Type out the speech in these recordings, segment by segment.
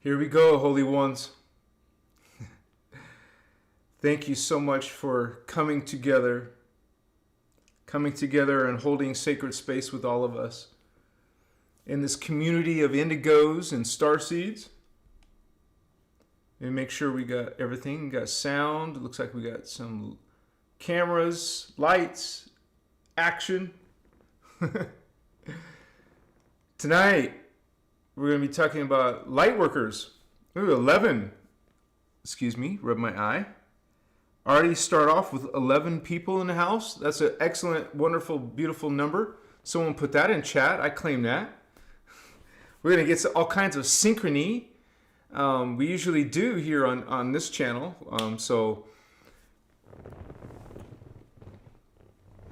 Here we go, Holy Ones. Thank you so much for coming together and holding sacred space with all of us in this community of indigos and starseeds. And make sure we got everything. We got sound. It looks like we got some cameras, lights, action. Tonight, we're going to be talking about Lightworkers. Ooh, 11. Excuse me, rub my eye. Already start off with 11 people in the house. That's an excellent, wonderful, beautiful number. Someone put that in chat. I claim that. We're going to get all kinds of synchrony. We usually do here on this channel.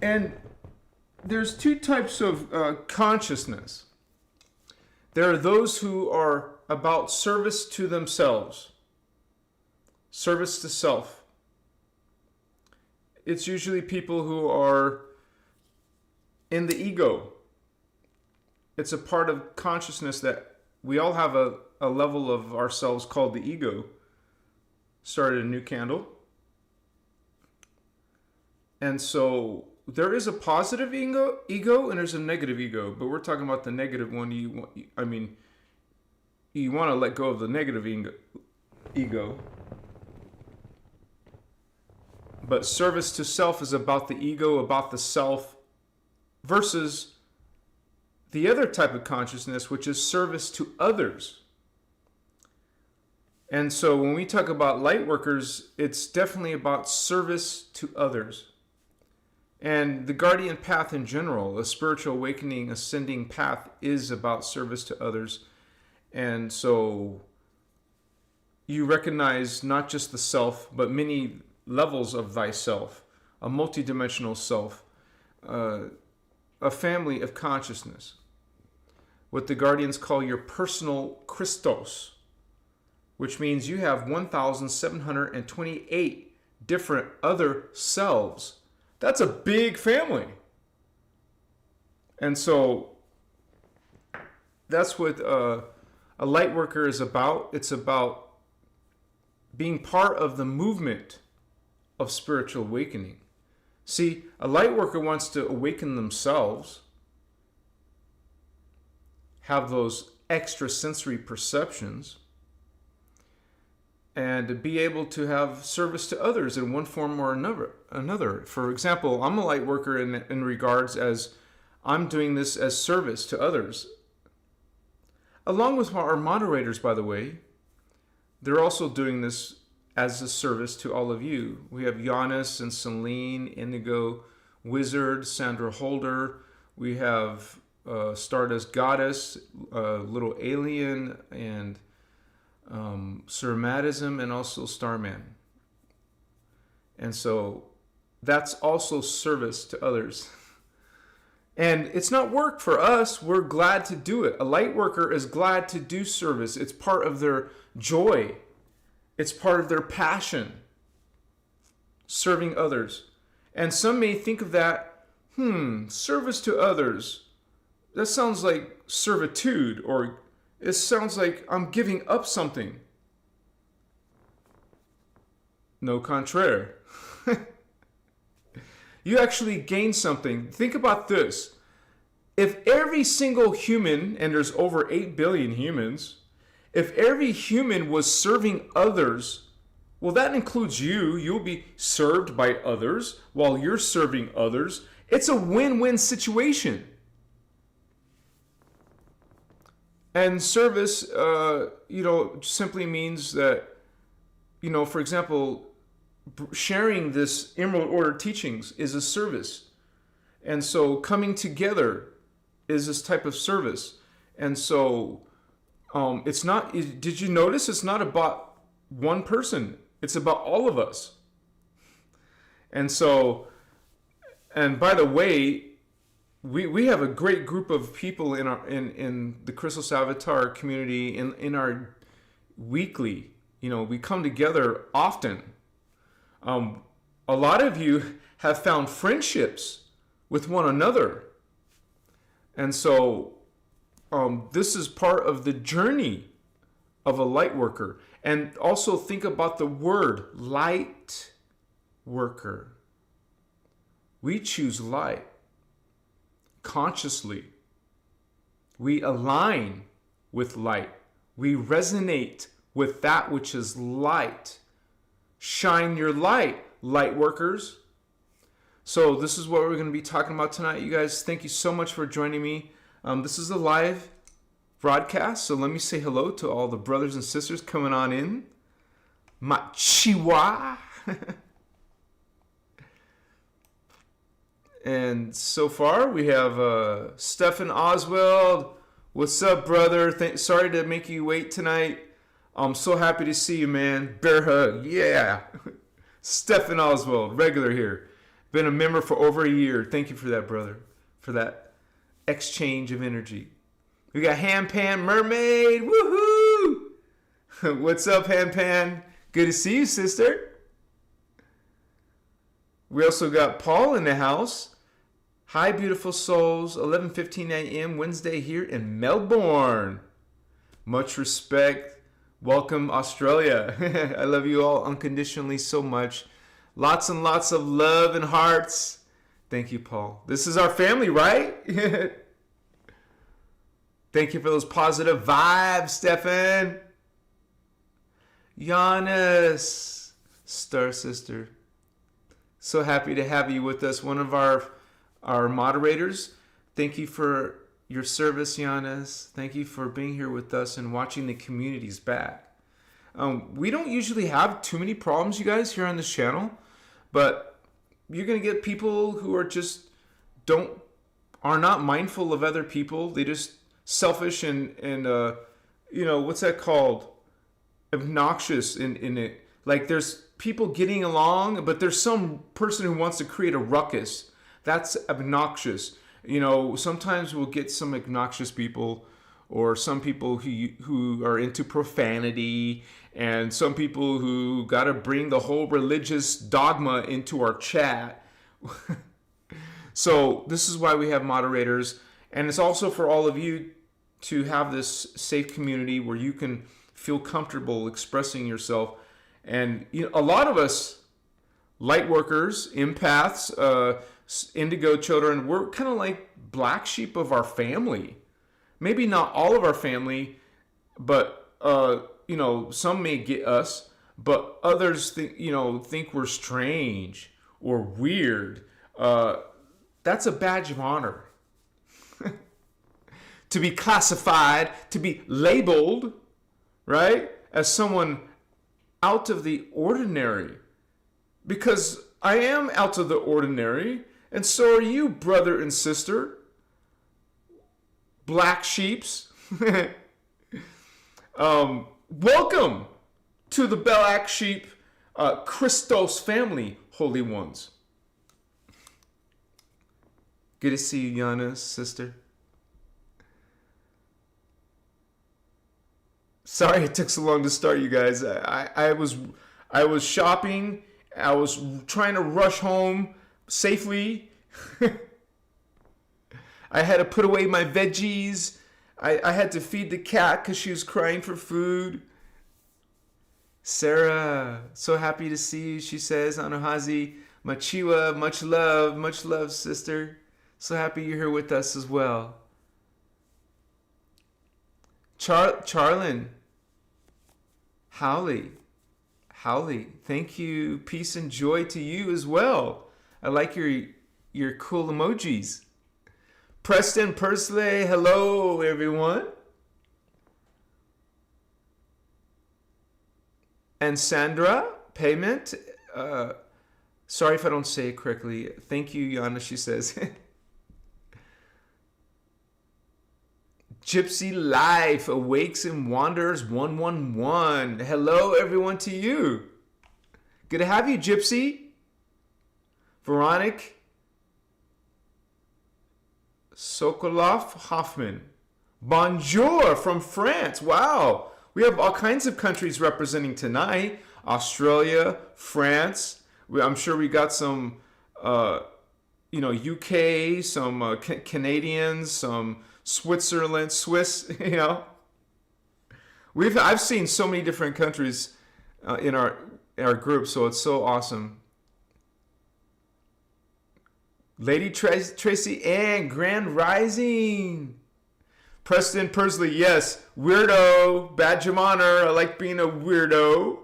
And there's two types of consciousness. There are those who are about service to themselves, service to self. It's usually people who are in the ego. It's a part of consciousness that we all have a level of ourselves called the ego. Started a new candle. And so there is a positive ego and there's a negative ego, but we're talking about the negative one. You want to let go of the negative ego. But service to self is about the ego, about the self, versus the other type of consciousness, which is service to others. And so when we talk about Lightworkers, it's definitely about service to others. And the guardian path in general, a spiritual awakening, ascending path, is about service to others. And so you recognize not just the self, but many levels of thyself, a multidimensional self, a family of consciousness, what the guardians call your personal Christos, which means you have 1,728 different other selves. That's a big family. And so that's what a Lightworker is about. It's about being part of the movement of spiritual awakening. See, a Lightworker wants to awaken themselves, have those extrasensory perceptions, and be able to have service to others in one form or another. For example, I'm a Lightworker in regards as I'm doing this as service to others. Along with our moderators, by the way, they're also doing this as a service to all of you. We have Giannis and Celine, Indigo, Wizard, Sandra Holder. We have Stardust Goddess, Little Alien, and Surmatism, and also Starman. And so that's also service to others. And it's not work for us. We're glad to do it. A Lightworker is glad to do service. It's part of their joy. It's part of their passion, serving others. And some may think of that, service to others. That sounds like servitude, or it sounds like I'm giving up something. No contraire. You actually gain something. Think about this. If every single human, and there's over 8 billion humans, if every human was serving others, well, that includes you. You'll be served by others while you're serving others. It's a win-win situation. And service, simply means that, for example, sharing this Emerald Order teachings is a service. And so coming together is this type of service. And so it's not, did you notice it's not about one person? It's about all of us. And so, and by the way, we have a great group of people in the Christos Avatar community in our weekly, we come together often. A lot of you have found friendships with one another. And so this is part of the journey of a light worker. And also think about the word light worker. We choose light consciously. We align with light. We resonate with that which is light. Shine your light, light workers. So this is what we're going to be talking about tonight, you guys. Thank you so much for joining me. This is a live broadcast, so let me say hello to all the brothers and sisters coming on in. Machiwa. And so far we have Stephen Oswald. What's up, brother? Sorry to make you wait tonight. I'm so happy to see you, man. Bear hug, yeah. Stephen Oswald, regular here. Been a member for over a year. Thank you for that, brother, for that exchange of energy. We got Hand Pan Mermaid. Woohoo! What's up, Hand Pan? Good to see you, sister. We also got Paul in the house. Hi, beautiful souls. 11:15 a.m. Wednesday here in Melbourne. Much respect. Welcome, Australia. I love you all unconditionally so much. Lots and lots of love and hearts. Thank you, Paul. This is our family, right? Thank you for those positive vibes, Stefan. Giannis, Star Sister. So happy to have you with us. One of our moderators. Thank you for your service, Giannis. Thank you for being here with us and watching the communities back. We don't usually have too many problems, you guys, here on this channel. But you're going to get people who are just are not mindful of other people. They just selfish and what's that called? Obnoxious in it. Like there's people getting along, but there's some person who wants to create a ruckus. That's obnoxious. Sometimes we'll get some obnoxious people, or some people who are into profanity, and some people who got to bring the whole religious dogma into our chat. So this is why we have moderators, and it's also for all of you to have this safe community where you can feel comfortable expressing yourself. And a lot of us, light workers, empaths, indigo children, we're kind of like black sheep of our family. Maybe not all of our family, but some may get us, but others think we're strange or weird. That's a badge of honor. To be classified, to be labeled, right, as someone out of the ordinary. Because I am out of the ordinary, and so are you, brother and sister. Black sheeps. Welcome to the Black Sheep Christos family, holy ones. Good to see you, Yana, sister. Sorry it took so long to start, you guys. I was shopping. I was trying to rush home safely. I had to put away my veggies. I had to feed the cat because she was crying for food. Sarah, so happy to see you, she says. Anahazi, Machiwa, much love, sister. So happy you're here with us as well. Charlin, Howley, thank you. Peace and joy to you as well. I like your cool emojis. Preston Pursley, hello everyone. And Sandra, payment. Sorry if I don't say it correctly. Thank you, Yana, she says. Gypsy Life, Awakes and Wanders 111. Hello, everyone, to you. Good to have you, Gypsy. Veronique Sokolov Hoffman. Bonjour from France. Wow. We have all kinds of countries representing tonight. Australia, France. I'm sure we got some, UK, some Canadians, some Switzerland, Swiss, I've seen so many different countries in our group, so it's so awesome. Lady Tracy Ann, Grand Rising. Preston Persley, yes. Weirdo, badge of honor. I like being a weirdo.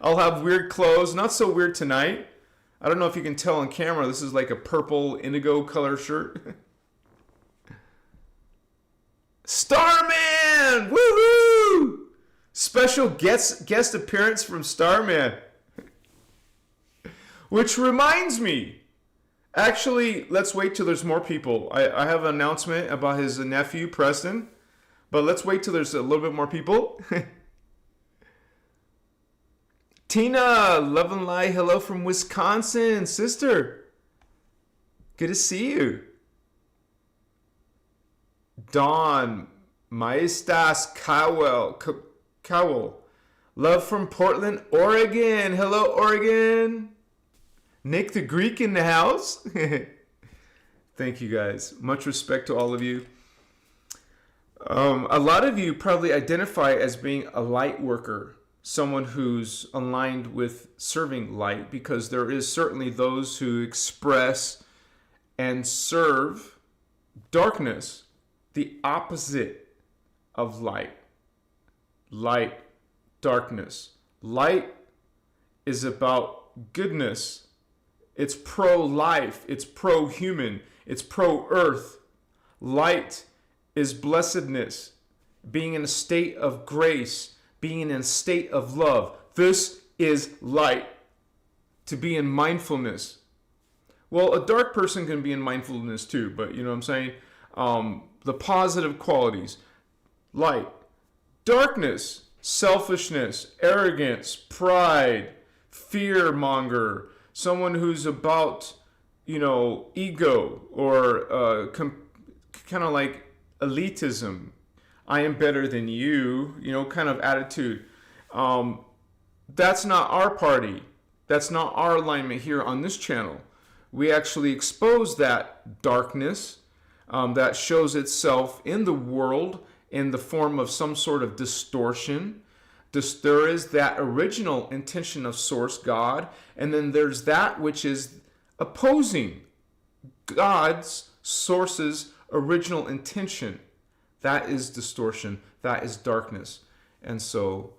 I'll have weird clothes. Not so weird tonight. I don't know if you can tell on camera. This is like a purple indigo color shirt. Starman! Woohoo! Special guest appearance from Starman. Which reminds me. Actually, let's wait till there's more people. I have an announcement about his nephew, Preston. But let's wait till there's a little bit more people. Tina, love and light, hello from Wisconsin, sister. Good to see you. Dawn, Maestas Cowell. Love from Portland, Oregon. Hello, Oregon. Nick the Greek in the house. Thank you guys. Much respect to all of you. A lot of you probably identify as being a light worker, someone who's aligned with serving light, because there is certainly those who express and serve darkness, the opposite of light. Light, darkness. Light is about goodness. It's pro-life, it's pro-human, it's pro-earth. Light is blessedness, being in a state of grace, being in a state of love. This is light, to be in mindfulness. Well, a dark person can be in mindfulness too, but you know what I'm saying? The positive qualities. Light. Darkness, selfishness, arrogance, pride, fear-monger, someone who's about, ego or kind of like elitism. I am better than you, kind of attitude. That's not our party. That's not our alignment here on this channel. We actually expose that darkness that shows itself in the world in the form of some sort of distortion. There is that original intention of Source God, and then there's that which is opposing God's, Source's original intention. That is distortion. That is darkness. And so,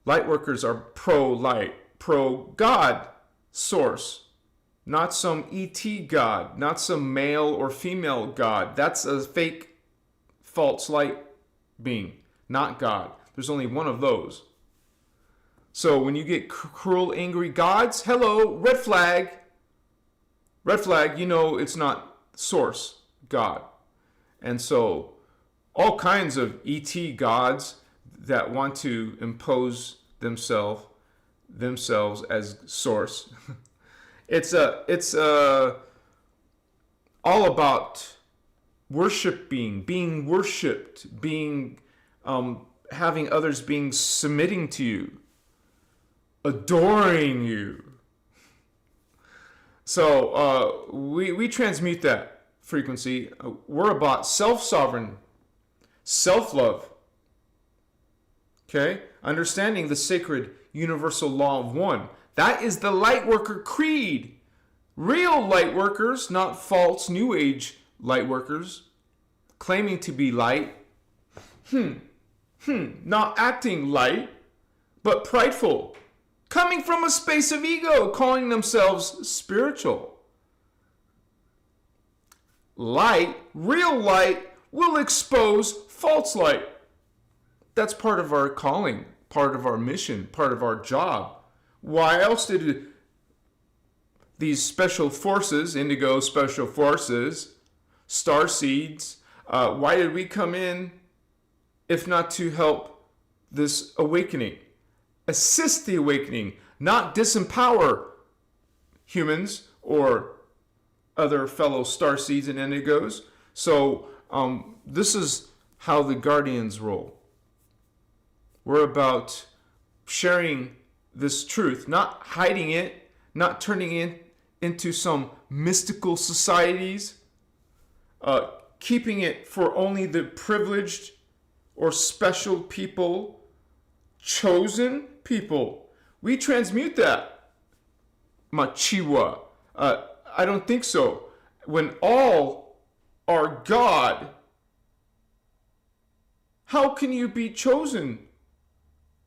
Lightworkers are pro-light, pro-God, Source. Not some ET God, not some male or female God. That's a fake, false light being, not God. There's only one of those. So when you get cruel, angry gods, hello, red flag. Red flag, it's not Source, God. And so all kinds of ET gods that want to impose themselves as Source. It's all about worshiping, being worshipped, being having others being submitting to you, adoring you. So we transmute that frequency. We're about self-sovereign, self-love. Okay? Understanding the sacred universal law of one. That is the Lightworker creed. Real Lightworkers, not false New Age Lightworkers, claiming to be light. Not acting light, but prideful. Coming from a space of ego, calling themselves spiritual. Light, real light, will expose false light. That's part of our calling, part of our mission, part of our job. Why else did these special forces, indigo special forces, star seeds, why did we come in if not to help this awakening? Assist the awakening, not disempower humans or other fellow star seeds and indigos. So this is how the guardians roll. We're about sharing this truth, not hiding it, not turning it into some mystical societies, keeping it for only the privileged or special people, chosen people. We transmute that. Machiwa. I don't think so. When all are God, how can you be chosen?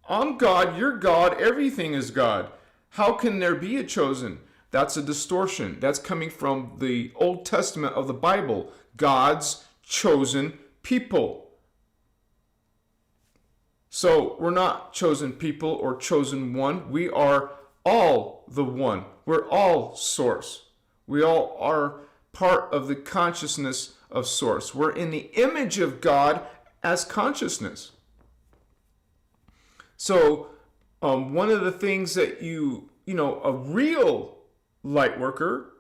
I'm God, you're God, everything is God. How can there be a chosen? That's a distortion. That's coming from the Old Testament of the Bible. God's chosen people. So we're not chosen people or chosen one. We are all the one. We're all source. We all are part of the consciousness of source. We're in the image of God as consciousness. So one of the things that a real light worker,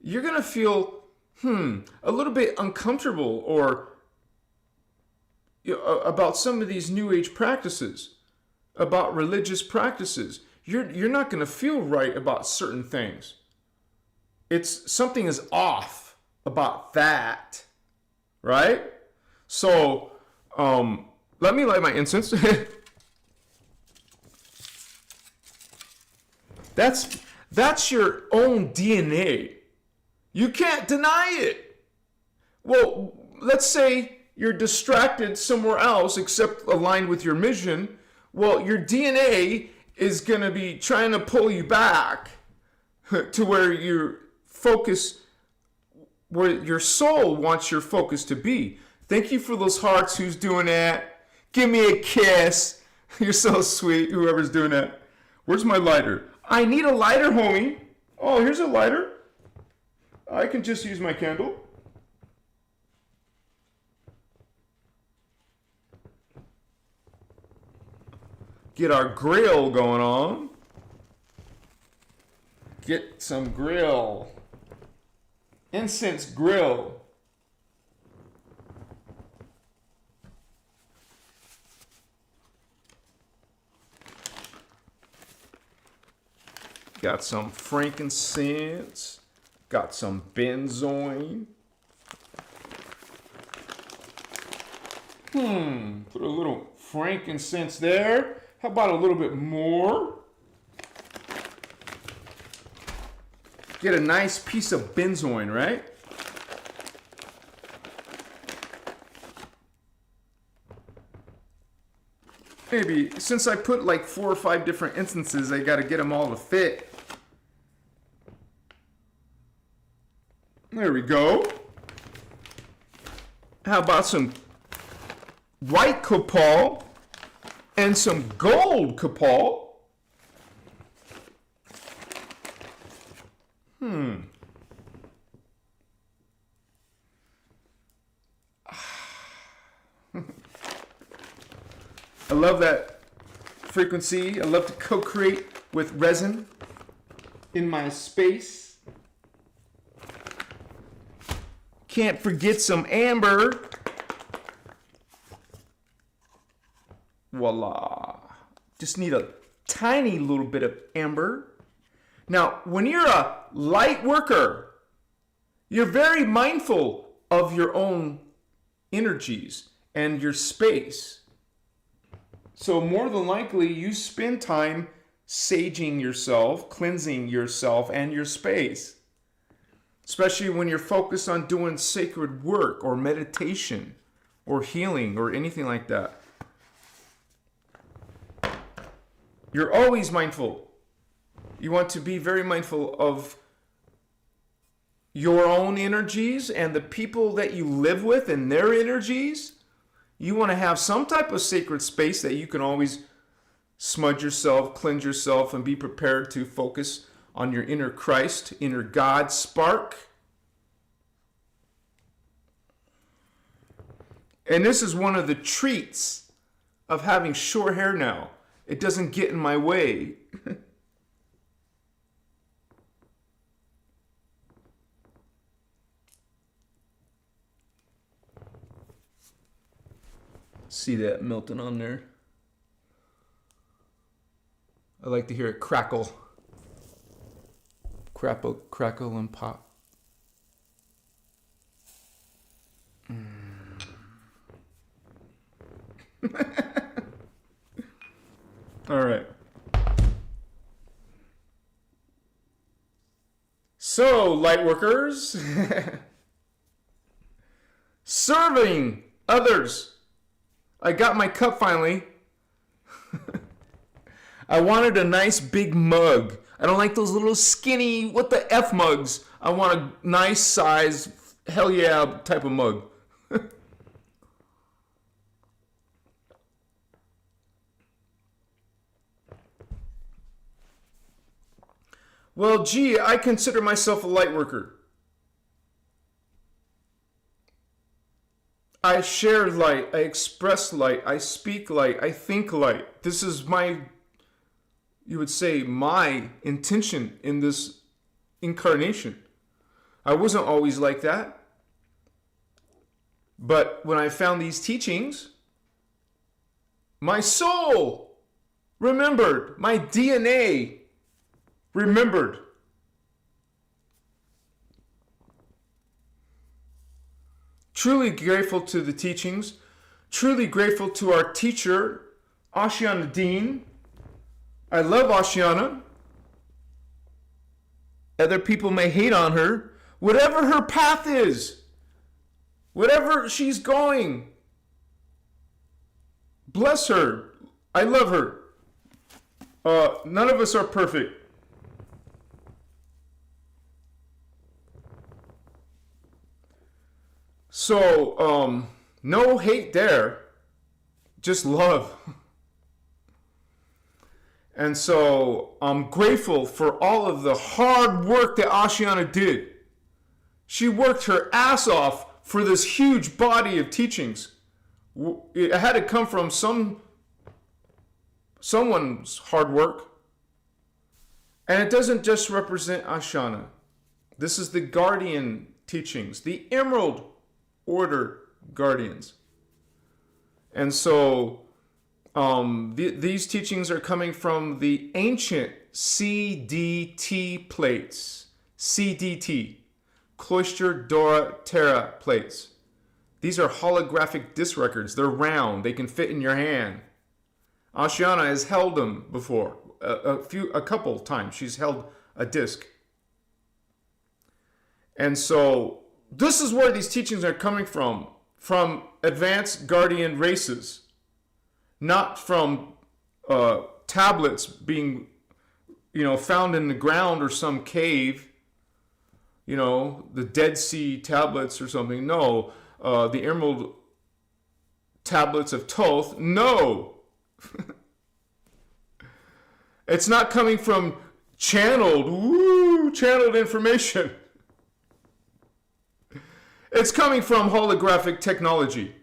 you're going to feel a little bit uncomfortable or about some of these new age practices, about religious practices. You're not going to feel right about certain things. It's something is off about that, right? So let me light my incense. That's your own DNA. You can't deny it. Well, let's say you're distracted somewhere else except aligned with your mission. Well, your DNA is going to be trying to pull you back to where your focus, where your soul wants your focus to be. Thank you for those hearts. Who's doing that? Give me a kiss. You're so sweet, whoever's doing that. Where's my lighter? I need a lighter, homie. Oh, here's a lighter. I can just use my candle. Get our grill going on. Get some grill. Incense grill. Got some frankincense. Got some benzoin. Put a little frankincense there. How about a little bit more? Get a nice piece of benzoin, right? Maybe, since I put like 4 or 5 different instances, I got to get them all to fit. There we go. How about some white copal and some gold copal? I love that frequency. I love to co-create with resin in my space. Can't forget some amber. Voila. Just need a tiny little bit of amber. Now, when you're a light worker, you're very mindful of your own energies and your space. So more than likely, you spend time saging yourself, cleansing yourself and your space. Especially when you're focused on doing sacred work or meditation or healing or anything like that. You're always mindful. You want to be very mindful of your own energies and the people that you live with and their energies. You want to have some type of sacred space that you can always smudge yourself, cleanse yourself, and be prepared to focus on your inner Christ, inner God spark. And this is one of the treats of having short hair now. It doesn't get in my way. See that melting on there? I like to hear it crackle. Crackle and pop. All right. So, Lightworkers, serving others. I got my cup finally. I wanted a nice big mug. I don't like those little skinny, what the F mugs. I want a nice size, hell yeah type of mug. Well, gee, I consider myself a light worker. I share light, I express light, I speak light, I think light. This is my, you would say, my intention in this incarnation. I wasn't always like that. But when I found these teachings, my soul remembered, my DNA remembered. Truly grateful to the teachings, truly grateful to our teacher, Ashiana Dean. I love Ashiana. Other people may hate on her. Whatever her path is, whatever she's going, bless her. I love her. None of us are perfect. So, no hate there, just love. And so I'm grateful for all of the hard work that Ashiana did. She worked her ass off for this huge body of teachings. It had to come from someone's hard work. And it doesn't just represent Ashiana. This is the guardian teachings, the Emerald Order guardians. And so these teachings are coming from the ancient CDT plates. CDT, Cloister Dora Terra plates. These are holographic disc records. They're round. They can fit in your hand. Ashiana has held them before. A couple times she's held a disc. And so this is where these teachings are coming from advanced guardian races, not from tablets being, found in the ground or some cave, the Dead Sea tablets or something. No, the Emerald tablets of Thoth. No, it's not coming from channeled information. It's coming from holographic technology,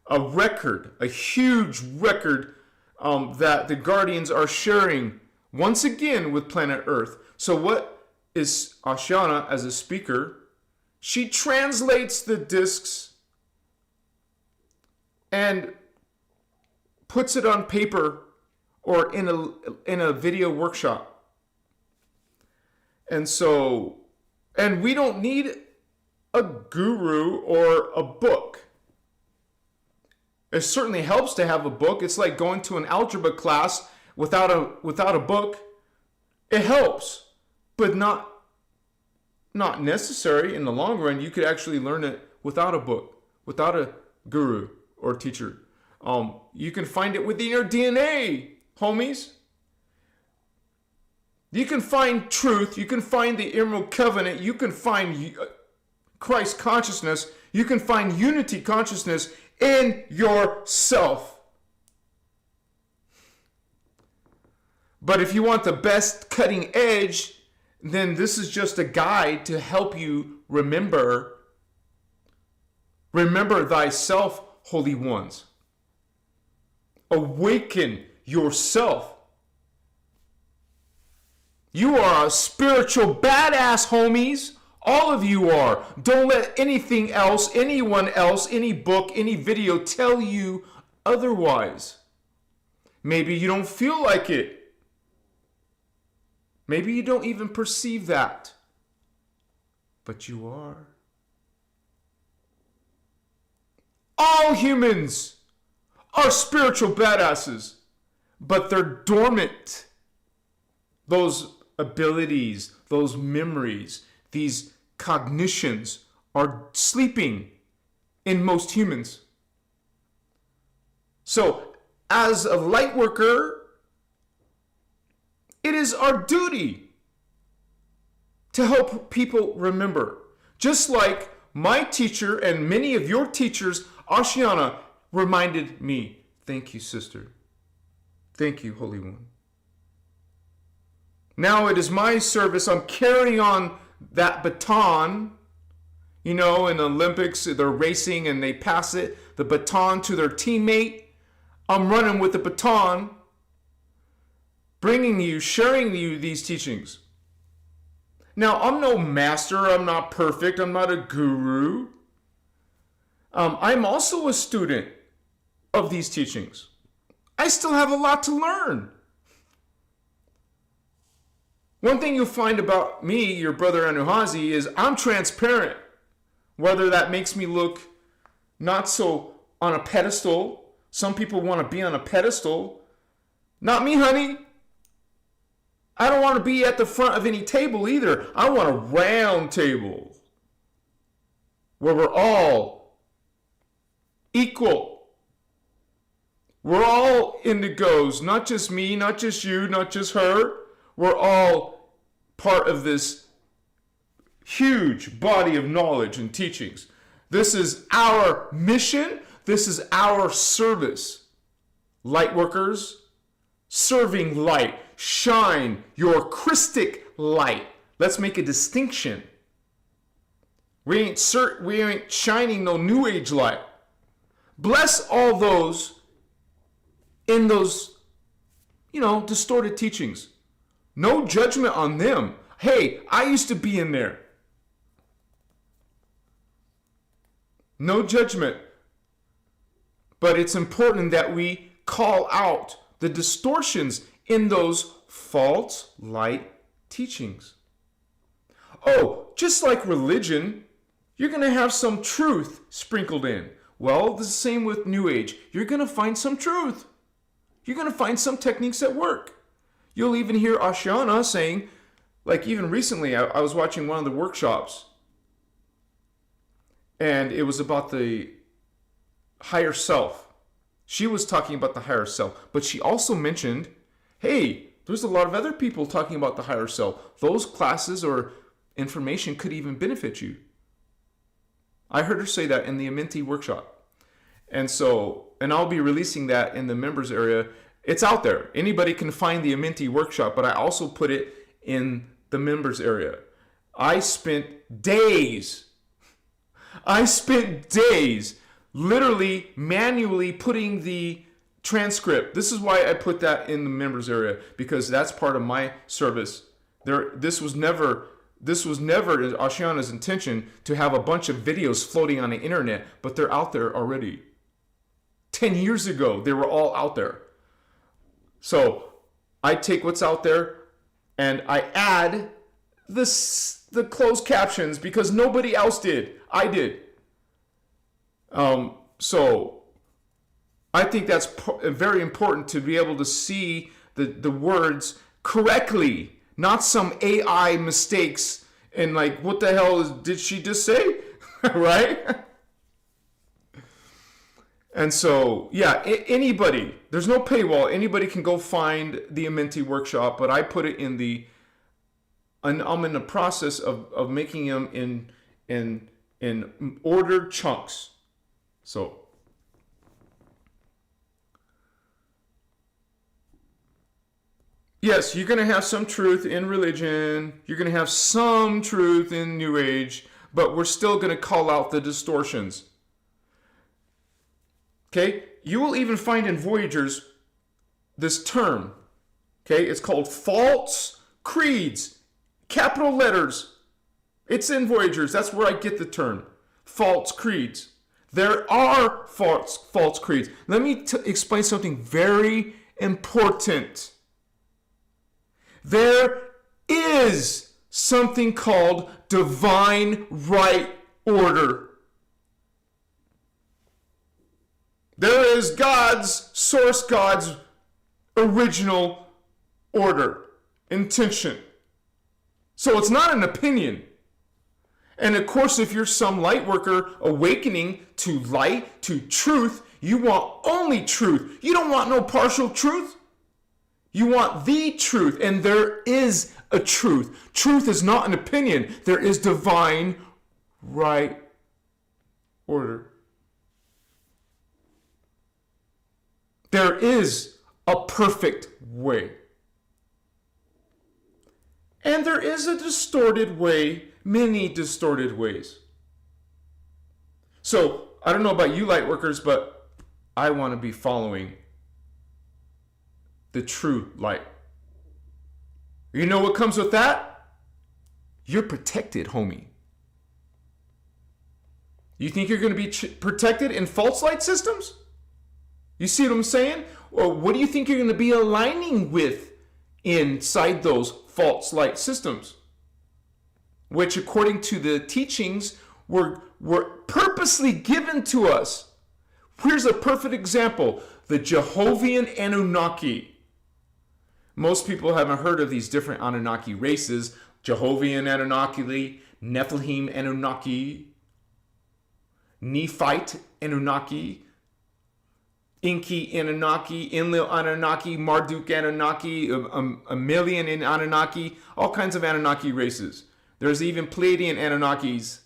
a huge record that the Guardians are sharing once again with planet Earth. So what is Ashiana as a speaker? She translates the discs and puts it on paper or in a video workshop. And we don't need a guru or a book. It certainly helps to have a book. It's like going to an algebra class without a book. It helps, but not necessary in the long run. You could actually learn it without a book, without a guru or teacher. You can find it within your DNA, homies. You can find truth. You can find the Emerald Covenant. You can find Christ consciousness. You can find unity consciousness in yourself. But if you want the best cutting edge, then this is just a guide to help you remember thyself, holy ones. Awaken yourself. You are a spiritual badass, homies. All of you are. Don't let anything else, anyone else, any book, any video tell you otherwise. Maybe you don't feel like it. Maybe you don't even perceive that. But you are. All humans, are spiritual badasses, but they're dormant. Those abilities, those memories, these cognitions are sleeping in most humans. So, as a light worker, it is our duty to help people remember. Just like my teacher and many of your teachers, Ashiana, reminded me. Thank you, sister. Thank you, Holy One. Now it is my service. I'm carrying on that baton. You know, in the Olympics, they're racing and they pass the baton to their teammate. I'm running with the baton, bringing you, sharing you these teachings. Now, I'm no master. I'm not perfect. I'm not a guru. I'm also a student of these teachings. I still have a lot to learn. One thing you'll find about me, your brother Anuhazi, is I'm transparent. Whether that makes me look not so on a pedestal. Some people want to be on a pedestal. Not me, honey. I don't want to be at the front of any table either. I want a round table where we're all equal. We're all indigos, not just me, not just you, not just her. We're all part of this huge body of knowledge and teachings. This is our mission. This is our service. Lightworkers, serving light. Shine your Christic light. Let's make a distinction. We ain't shining no New Age light. Bless all those in those, distorted teachings. No judgment on them. Hey, I used to be in there. No judgment. But it's important that we call out the distortions in those false light teachings. Oh, just like religion, you're going to have some truth sprinkled in. Well, the same with New Age. You're going to find some truth. You're going to find some techniques that work. You'll even hear Ashiana saying, like even recently, I was watching one of the workshops, and it was about the higher self. She was talking about the higher self, but she also mentioned, hey, there's a lot of other people talking about the higher self. Those classes or information could even benefit you. I heard her say that in the Amenti workshop. And I'll be releasing that in the members area. It's out there. Anybody can find the Amenti workshop, but I also put it in the members area. I spent days literally manually putting the transcript. This is why I put that in the members area, because that's part of my service. This was never Ashiana's intention to have a bunch of videos floating on the internet, but they're out there already. 10 years ago, they were all out there. So I take what's out there and I add the closed captions because nobody else did. I did. So I think that's very important to be able to see the words correctly, not some AI mistakes and like, what the hell did she just say? Right? And so, yeah, anybody, there's no paywall. Anybody can go find the Amenti workshop, but I put it and I'm in the process of making them in ordered chunks. So, yes, you're going to have some truth in religion. You're going to have some truth in New Age, but we're still going to call out the distortions. Okay? You will even find in Voyagers this term. Okay? It's called false creeds. Capital letters. It's in Voyagers. That's where I get the term. False creeds. There are false creeds. Let me explain something very important. There is something called divine right order. There is God's, source God's original order, intention. So it's not an opinion. And of course, if you're some light worker awakening to light, to truth, you want only truth. You don't want no partial truth. You want the truth, and there is a truth. Truth is not an opinion. There is divine right order. There is a perfect way. And there is a distorted way, many distorted ways. So, I don't know about you light workers, but I want to be following the true light. You know what comes with that? You're protected, homie. You think you're going to be protected in false light systems? You see what I'm saying? Or what do you think you're going to be aligning with inside those false light systems? Which, according to the teachings, were purposely given to us. Here's a perfect example. The Jehovah's Anunnaki. Most people haven't heard of these different Anunnaki races. Jehovah's Anunnaki, Nephilim Anunnaki, Nephite Anunnaki, Inky Anunnaki, Enlil Anunnaki, Marduk Anunnaki, a million in Anunnaki, all kinds of Anunnaki races. There's even Pleiadian Anunnakis.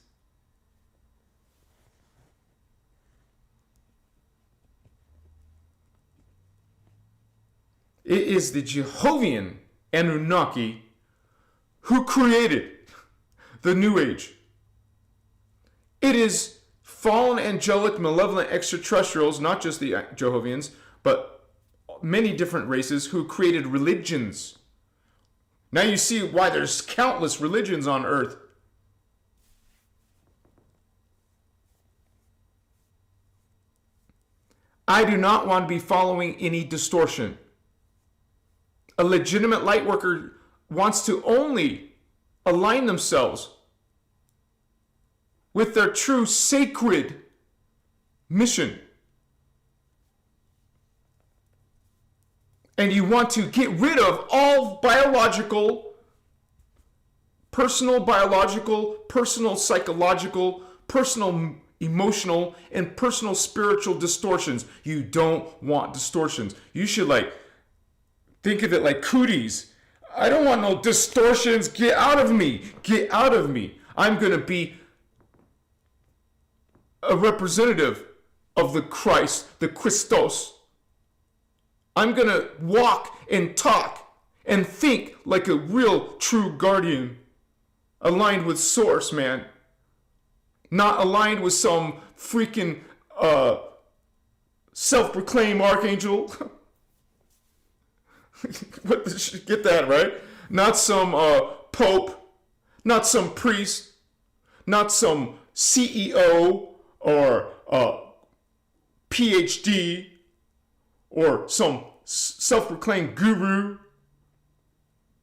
It is the Jehovah's Anunnaki who created the New Age. It is fallen angelic, malevolent extraterrestrials, not just the Jehovah's, but many different races who created religions. Now you see why there's countless religions on earth. I do not want to be following any distortion. A legitimate light worker wants to only align themselves with their true sacred mission. And you want to get rid of all personal psychological, personal emotional, and personal spiritual distortions. You don't want distortions. You should think of it like cooties. I don't want no distortions. Get out of me. Get out of me. I'm going to be a representative of the Christ, the Christos. I'm going to walk and talk and think like a real true guardian. Aligned with source, man. Not aligned with some freaking self-proclaimed archangel. Get that, right? Not some pope, not some priest, not some CEO or PhD or some self-proclaimed guru.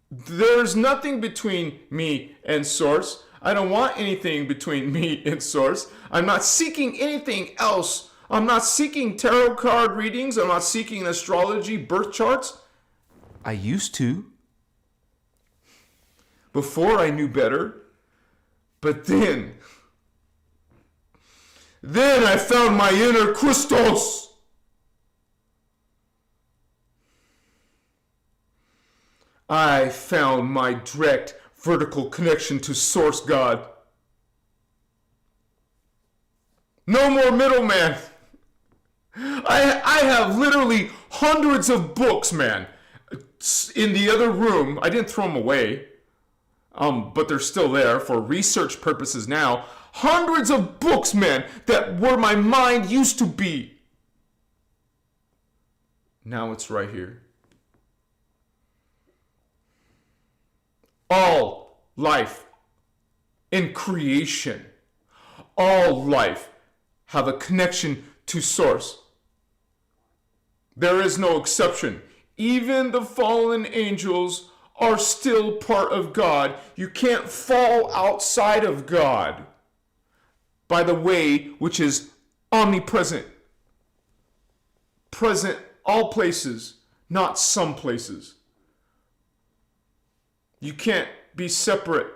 There's nothing between me and source. I don't want anything between me and source. I'm not seeking anything else. I'm not seeking tarot card readings. I'm not seeking astrology, birth charts. I used to. Before I knew better. But then I found my inner Christos. I found my direct vertical connection to Source God. No more middleman. I have literally hundreds of books, man, in the other room. I didn't throw them away, but they're still there for research purposes now. Hundreds of books, man, that where my mind used to be. Now it's right here. All life in creation, all life have a connection to source. There is no exception. Even the fallen angels are still part of God. You can't fall outside of God by the way which is omnipresent. present all places, not some places. You can't be separate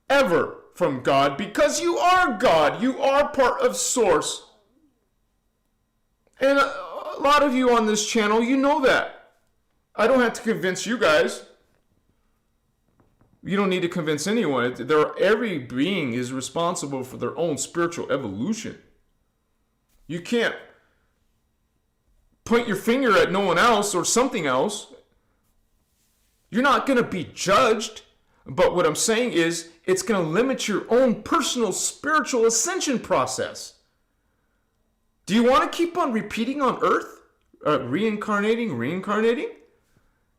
ever from God because you are God. You are part of Source. And a lot of you on this channel, you know that. I don't have to convince you guys. You don't need to convince anyone. Every being is responsible for their own spiritual evolution. You can't point your finger at no one else or something else. You're not going to be judged. But what I'm saying is, it's going to limit your own personal spiritual ascension process. Do you want to keep on repeating on earth? Reincarnating?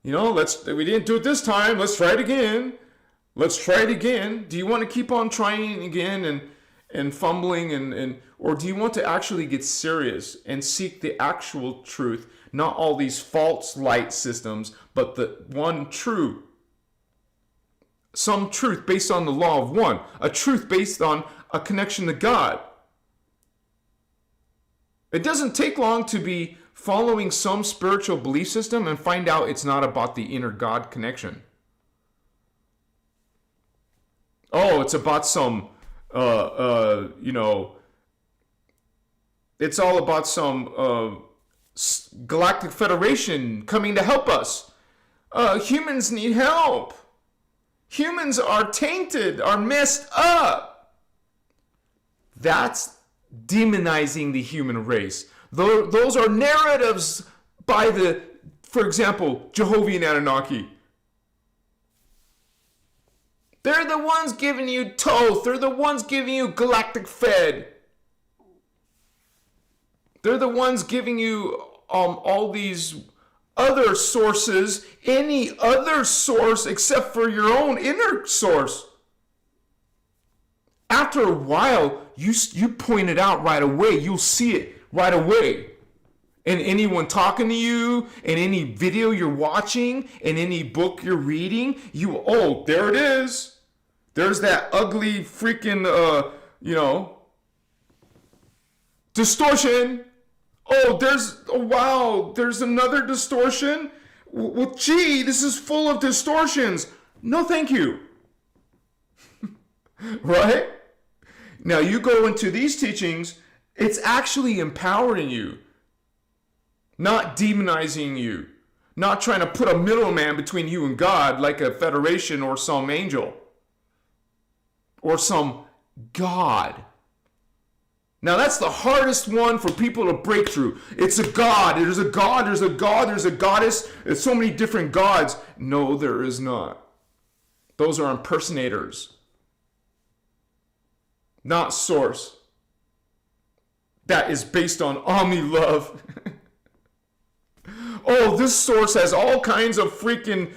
You know, we didn't do it this time. Let's try it again. Do you want to keep on trying again and fumbling or do you want to actually get serious and seek the actual truth, not all these false light systems, but the one true, some truth based on the law of one, a truth based on a connection to God? It doesn't take long to be following some spiritual belief system and find out it's not about the inner God connection. Oh, it's about some, it's all about some galactic federation coming to help us. Humans need help. Humans are tainted, are messed up. That's demonizing the human race. Those are narratives by for example, Jehovah and Anunnaki. They're the ones giving you Thoth. They're the ones giving you Galactic Fed. They're the ones giving you all these other sources, any other source except for your own inner source. After a while, you point it out right away. You'll see it right away. And anyone talking to you, in any video you're watching, in any book you're reading, there it is. There's that ugly freaking, distortion. There's another distortion. Well, gee, this is full of distortions. No, thank you. Right? Now you go into these teachings, it's actually empowering you, not demonizing you, not trying to put a middleman between you and God like a federation or some angel or some God. Now that's the hardest one for people to break through. It's a God. There's a God. There's a God. There's a goddess. There's so many different gods. No, there is not. Those are impersonators, not source. That is based on omni-love. Oh, this source has all kinds of freaking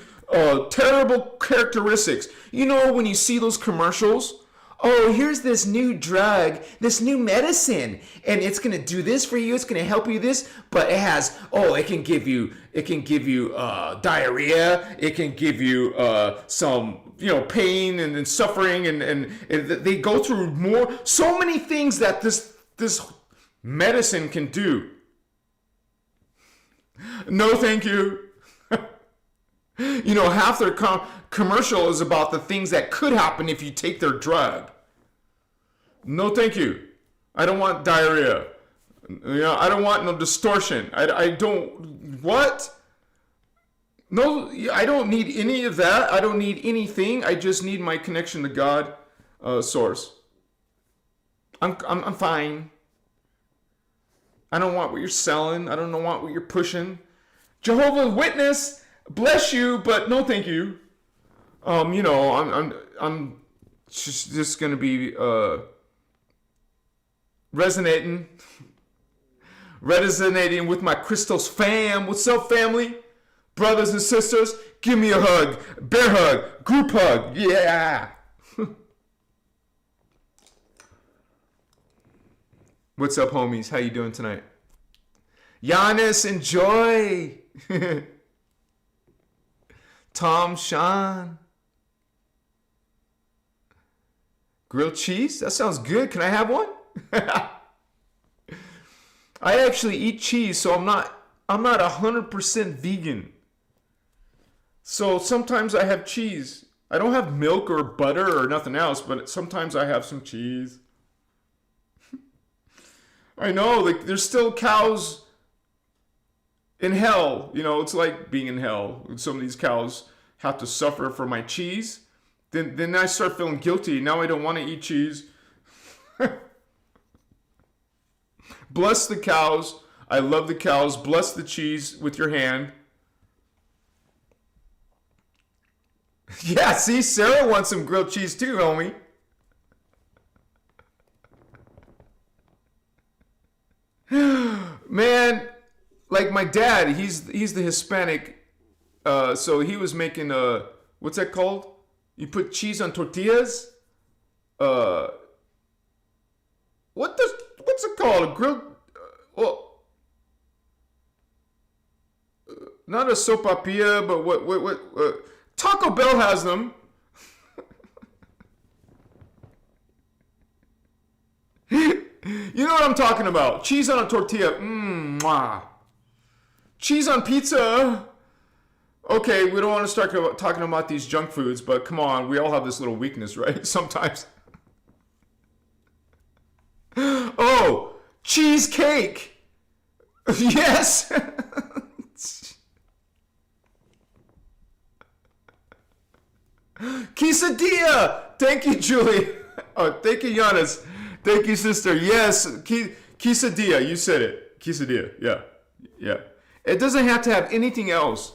terrible characteristics. You know, when you see those commercials, oh, here's this new drug, this new medicine, and it's going to do this for you. It's going to help you this, but it has, it can give you diarrhea. It can give you some, pain and suffering, and they go through so many things that this medicine can do. No, thank you. Half their commercial is about the things that could happen if you take their drug. No, thank you. I don't want diarrhea. I don't want no distortion. I don't. What? No, I don't need any of that. I don't need anything. I just need my connection to God, source. I'm fine. I don't want what you're selling. I don't want what you're pushing. Jehovah's Witness, bless you, but no thank you. I'm just gonna be resonating with my Christos fam. What's up, family? Brothers and sisters, give me a hug. Bear hug, group hug, yeah. What's up, homies? How you doing tonight? Giannis, enjoy. Tom, Sean. Grilled cheese? That sounds good. Can I have one? I actually eat cheese, so I'm not I'm not 100% vegan. So sometimes I have cheese. I don't have milk or butter or nothing else, but sometimes I have some cheese. I know, like, there's still cows in hell. You know, it's like being in hell. Some of these cows have to suffer for my cheese. Then I start feeling guilty. Now I don't want to eat cheese. Bless the cows. I love the cows. Bless the cheese with your hand. Yeah, see, Sarah wants some grilled cheese too, homie. Man, like my dad, he's the Hispanic, so he was making what's that called? You put cheese on tortillas. What's it called? A grilled, well, not a sopapilla, but what? Taco Bell has them. You know what I'm talking about? Cheese on a tortilla. Mwah. Cheese on pizza. Okay, we don't want to start talking about these junk foods, but come on, we all have this little weakness, right? Sometimes. Oh, cheesecake. Yes. Quesadilla. Thank you, Julie. Oh, thank you, Giannis. Thank you, sister. Yes, quesadilla. You said it. Quesadilla. Yeah. It doesn't have to have anything else.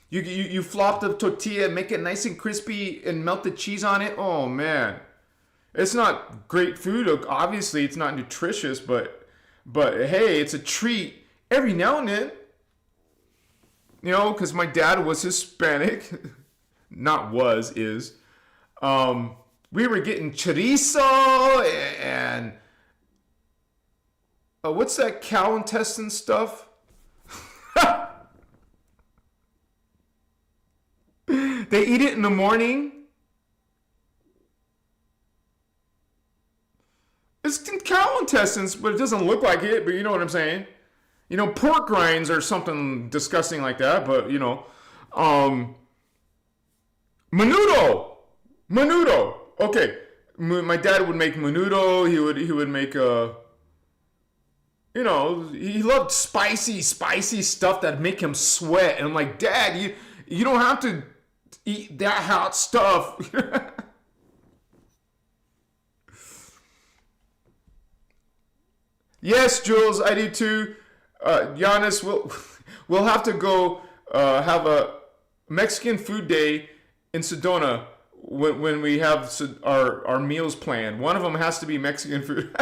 You flop the tortilla, make it nice and crispy, and melt the cheese on it. Oh man, it's not great food. Obviously, it's not nutritious, but hey, it's a treat every now and then. You know, because my dad was Hispanic. Not was, is. We were getting chorizo and what's that cow intestine stuff? They eat it in the morning. It's cow intestines, but it doesn't look like it, but you know what I'm saying. You know, pork rinds or something disgusting like that, but you know. Menudo. Okay, my dad would make menudo. He would make you know, he loved spicy stuff that make him sweat. And I'm like, Dad, you don't have to eat that hot stuff. Yes, Jules, I do too. Giannis, we'll have to go have a Mexican food day in Sedona when we have our meals planned. One of them has to be Mexican food.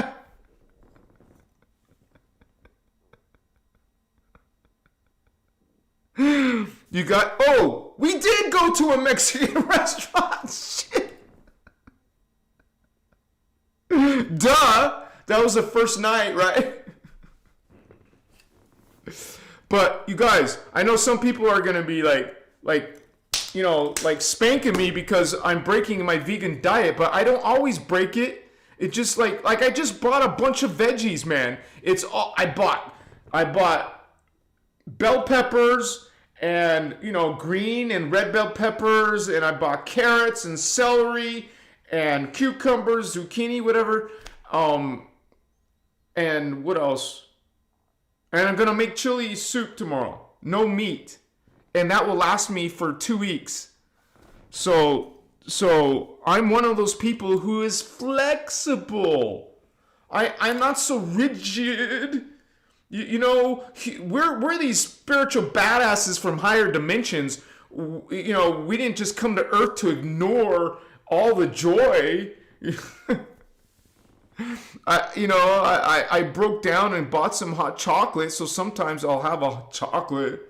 We did go to a Mexican restaurant. Shit. Duh. That was the first night, right? But you guys, I know some people are going to be like, you know, like spanking me because I'm breaking my vegan diet, but I don't always break it. It just like I just bought a bunch of veggies, man. It's all I bought bell peppers and, you know, green and red bell peppers, and I bought carrots and celery and cucumbers, zucchini, whatever. And what else? And I'm gonna make chili soup tomorrow. No meat. And that will last me for 2 weeks. So I'm one of those people who is flexible. I'm not so rigid. You know, we're these spiritual badasses from higher dimensions. You know, we didn't just come to Earth to ignore all the joy. I broke down and bought some hot chocolate, so sometimes I'll have a chocolate.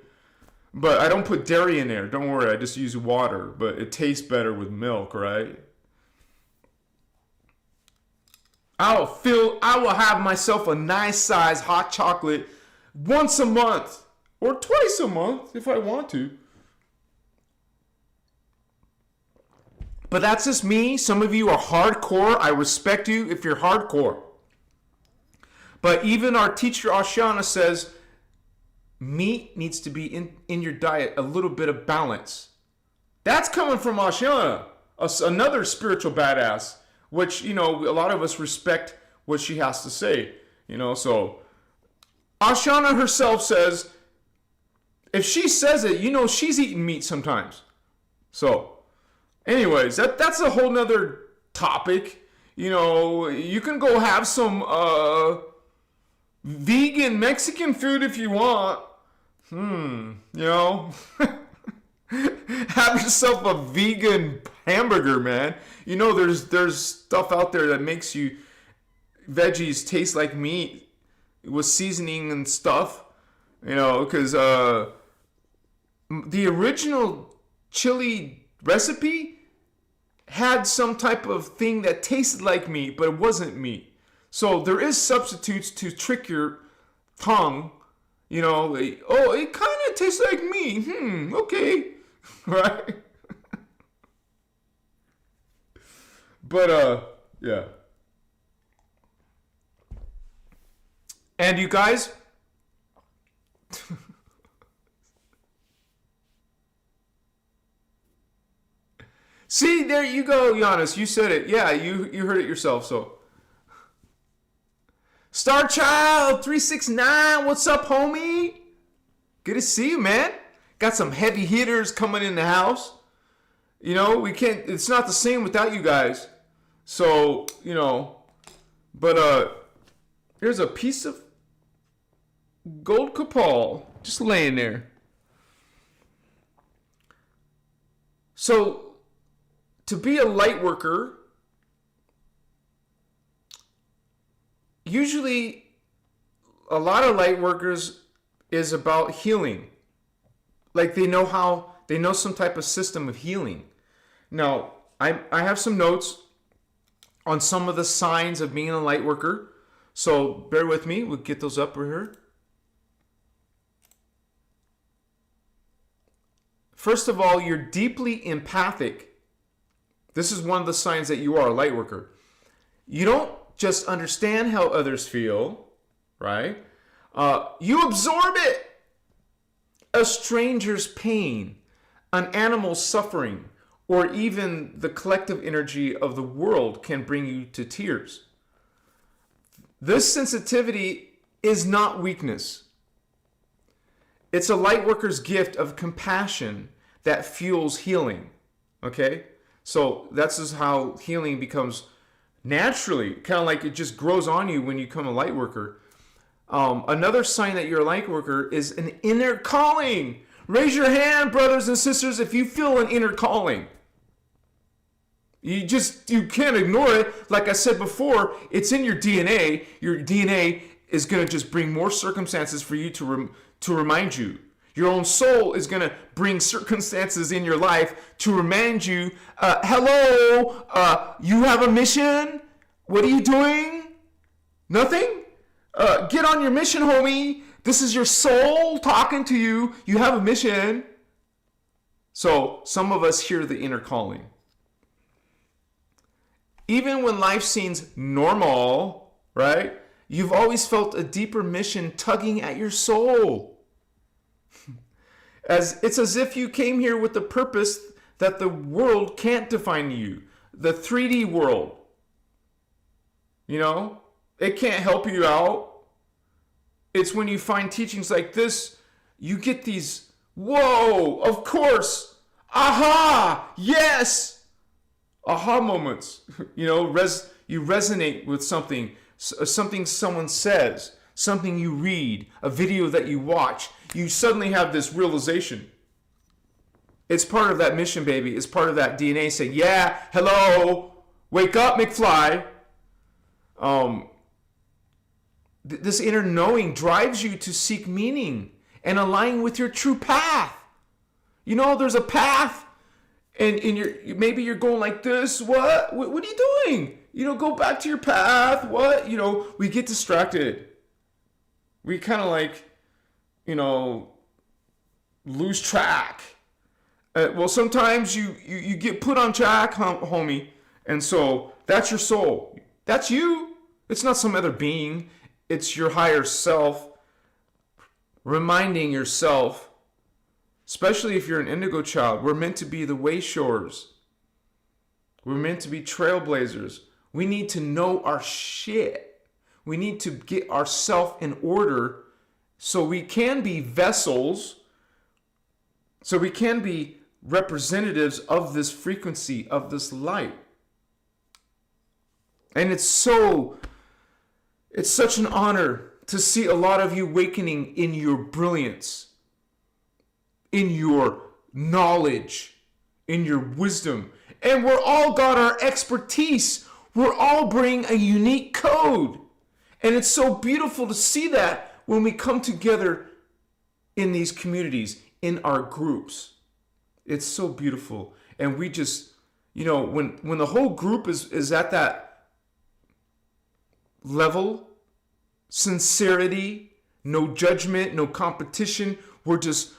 But I don't put dairy in there. Don't worry, I just use water. But it tastes better with milk, right? I will have myself a nice size hot chocolate once a month. Or twice a month if I want to. But that's just me. Some of you are hardcore. I respect you if you're hardcore. But even our teacher Ashana says, meat needs to be in your diet, a little bit of balance. That's coming from Ashana, another spiritual badass, which, a lot of us respect what she has to say, so Ashana herself says, if she says it, she's eating meat sometimes. So, anyways, that's a whole nother topic. You can go have some vegan Mexican food if you want. Have yourself a vegan hamburger, man. There's stuff out there that makes you veggies taste like meat with seasoning and stuff. Because the original chili recipe had some type of thing that tasted like meat, but it wasn't meat. So there is substitutes to trick your tongue. It kind of tastes like meat. Okay. Right? But, yeah. And you guys... See, there you go, Giannis. You said it. Yeah, you heard it yourself, so... Star Child 369, what's up, homie? Good to see you, man. Got some heavy hitters coming in the house. We can't, it's not the same without you guys. So, but here's a piece of gold copal just laying there. So, to be a light worker, usually a lot of light workers is about healing. Like they know some type of system of healing. Now, I have some notes on some of the signs of being a light worker. So bear with me. We'll get those up right here. First of all, you're deeply empathic. This is one of the signs that you are a light worker. You don't just understand how others feel, right? You absorb it. A stranger's pain, an animal's suffering, or even the collective energy of the world can bring you to tears. This sensitivity is not weakness. It's a light worker's gift of compassion that fuels healing. Okay? So that's just how healing becomes naturally, kind of like it just grows on you when you become a light worker. Another sign that you're a light worker is an inner calling. Raise your hand, brothers and sisters, if you feel an inner calling. You can't ignore it. Like I said before, it's in your DNA. Your DNA is going to just bring more circumstances for you to remind you. Your own soul is going to bring circumstances in your life to remind you, hello, you have a mission? What are you doing? Nothing? Get on your mission, homie. This is your soul talking to you. You have a mission. So some of us hear the inner calling. Even when life seems normal, right? You've always felt a deeper mission tugging at your soul. It's as if you came here with the purpose that the world can't define you. The 3D world. It can't help you out. It's when you find teachings like this, you get these, whoa, of course, aha, yes, aha moments. You resonate with something someone says, something you read, a video that you watch. You suddenly have this realization. It's part of that mission, baby. It's part of that DNA saying, yeah, hello, wake up, McFly. This inner knowing drives you to seek meaning and align with your true path. There's a path, and maybe you're going like this. What are you doing? Go back to your path. What? We get distracted. We kind of lose track. Well, sometimes you get put on track, homie, and so that's your soul. That's you. It's not some other being. It's your higher self reminding yourself, especially if you're an indigo child, we're meant to be the way shores. We're meant to be trailblazers. We need to know our shit. We need to get ourselves in order so we can be vessels, so we can be representatives of this frequency, of this light. And it's such an honor to see a lot of you awakening in your brilliance, in your knowledge, in your wisdom. And we're all got our expertise. We're all bringing a unique code. And it's so beautiful to see that when we come together in these communities, in our groups. It's so beautiful. And we just, when the whole group is at that level, sincerity, no judgment, no competition, we're just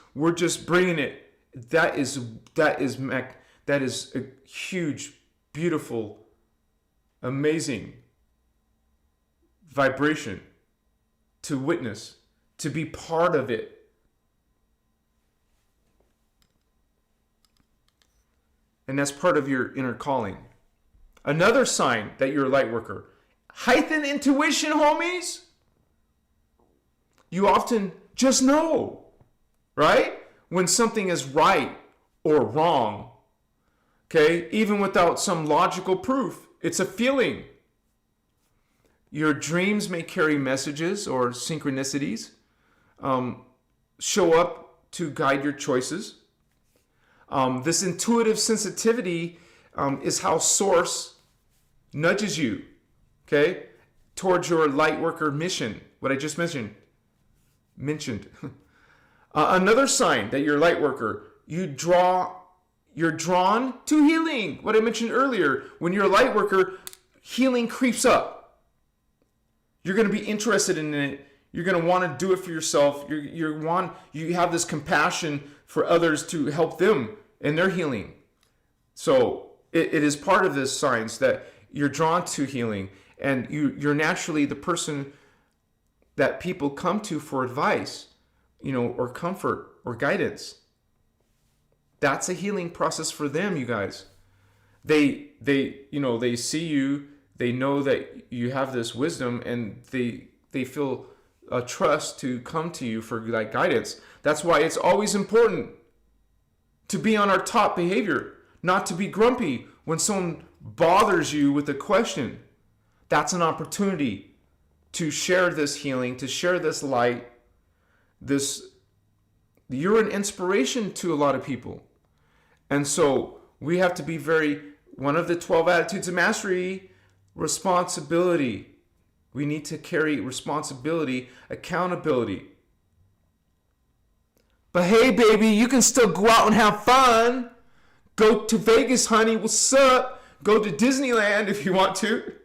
bringing it. That is a huge, beautiful, amazing vibration to witness, to be part of it. And that's part of your inner calling. Another sign that you're a light worker. Heightened intuition, homies. You often just know, right? When something is right or wrong. Okay? Even without some logical proof. It's a feeling. Your dreams may carry messages or synchronicities. Show up to guide your choices. This intuitive sensitivity is how Source nudges you, okay, towards your Lightworker mission, what I just mentioned. Another sign that you're a Lightworker, you're drawn to healing. What I mentioned earlier, when you're a Lightworker, healing creeps up. You're going to be interested in it. You're going to want to do it for yourself. You have this compassion for others to help them in their healing. So it is part of this science that you're drawn to healing, and you're naturally the person that people come to for advice, or comfort or guidance. That's a healing process for them, you guys. They see you, they know that you have this wisdom, and they feel a trust to come to you for guidance. That's why it's always important to be on our top behavior, not to be grumpy when someone bothers you with a question. That's an opportunity to share this healing, to share this light. You're an inspiration to a lot of people. And so we have to be one of the 12 attitudes of mastery, responsibility. We need to carry responsibility, accountability. But hey, baby, you can still go out and have fun. Go to Vegas, honey. What's up? Go to Disneyland if you want to.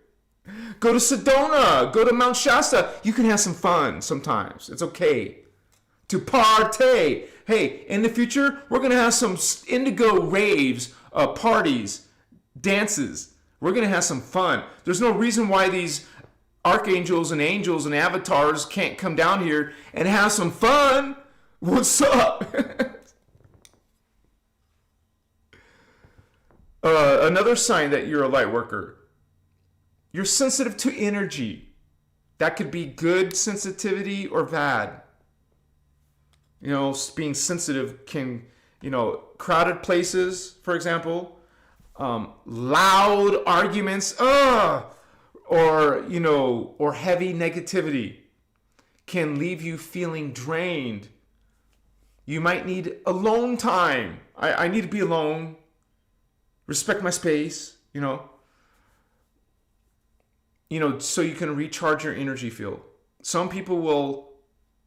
Go to Sedona. Go to Mount Shasta. You can have some fun sometimes. It's okay to partay. Hey, in the future, we're going to have some indigo raves, parties, dances. We're going to have some fun. There's no reason why these archangels and angels and avatars can't come down here and have some fun. What's up? Another sign that you're a light worker. You're sensitive to energy. That could be good sensitivity or bad. Being sensitive can, crowded places, for example, loud arguments, or heavy negativity can leave you feeling drained. You might need alone time. I need to be alone. Respect my space, so you can recharge your energy field. Some people will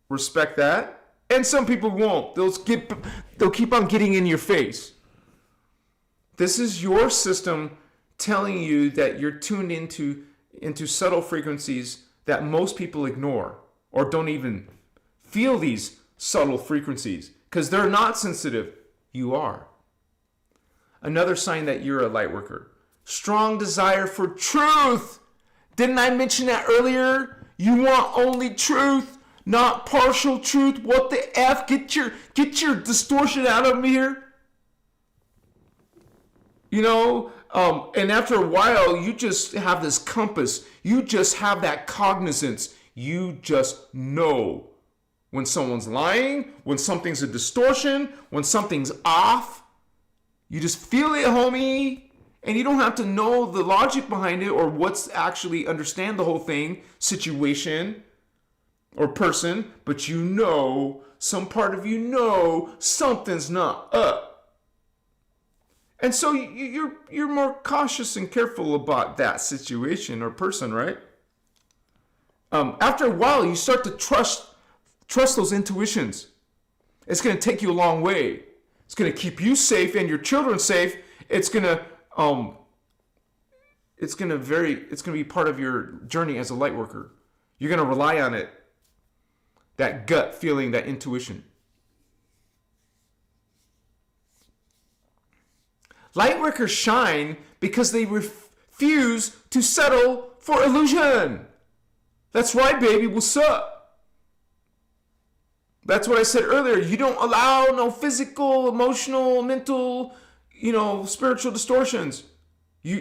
respect that, and some people won't. They'll keep on getting in your face. This is your system telling you that you're tuned into subtle frequencies that most people ignore or don't even feel these subtle frequencies because they're not sensitive. You are. Another sign that you're a light worker. Strong desire for truth. Didn't I mention that earlier? You want only truth, not partial truth. What the F? Get your distortion out of here. You know, and after a while, you just have this compass. You just have that cognizance. You just know when someone's lying, when something's a distortion, when something's off. You just feel it, homie. And you don't have to know the logic behind it or what's actually understand the whole thing, situation or person, but you know, some part of you know something's not up. And so you're more cautious and careful about that situation or person, right? After a while, you start to trust those intuitions. It's going to take you a long way. It's going to keep you safe and your children safe. It's going to be part of your journey as a light worker. You're going to rely on it. That gut feeling, that intuition. Lightworkers shine because they refuse to settle for illusion. That's right, baby. What's up? That's what I said earlier. You don't allow no physical, emotional, mental, spiritual distortions.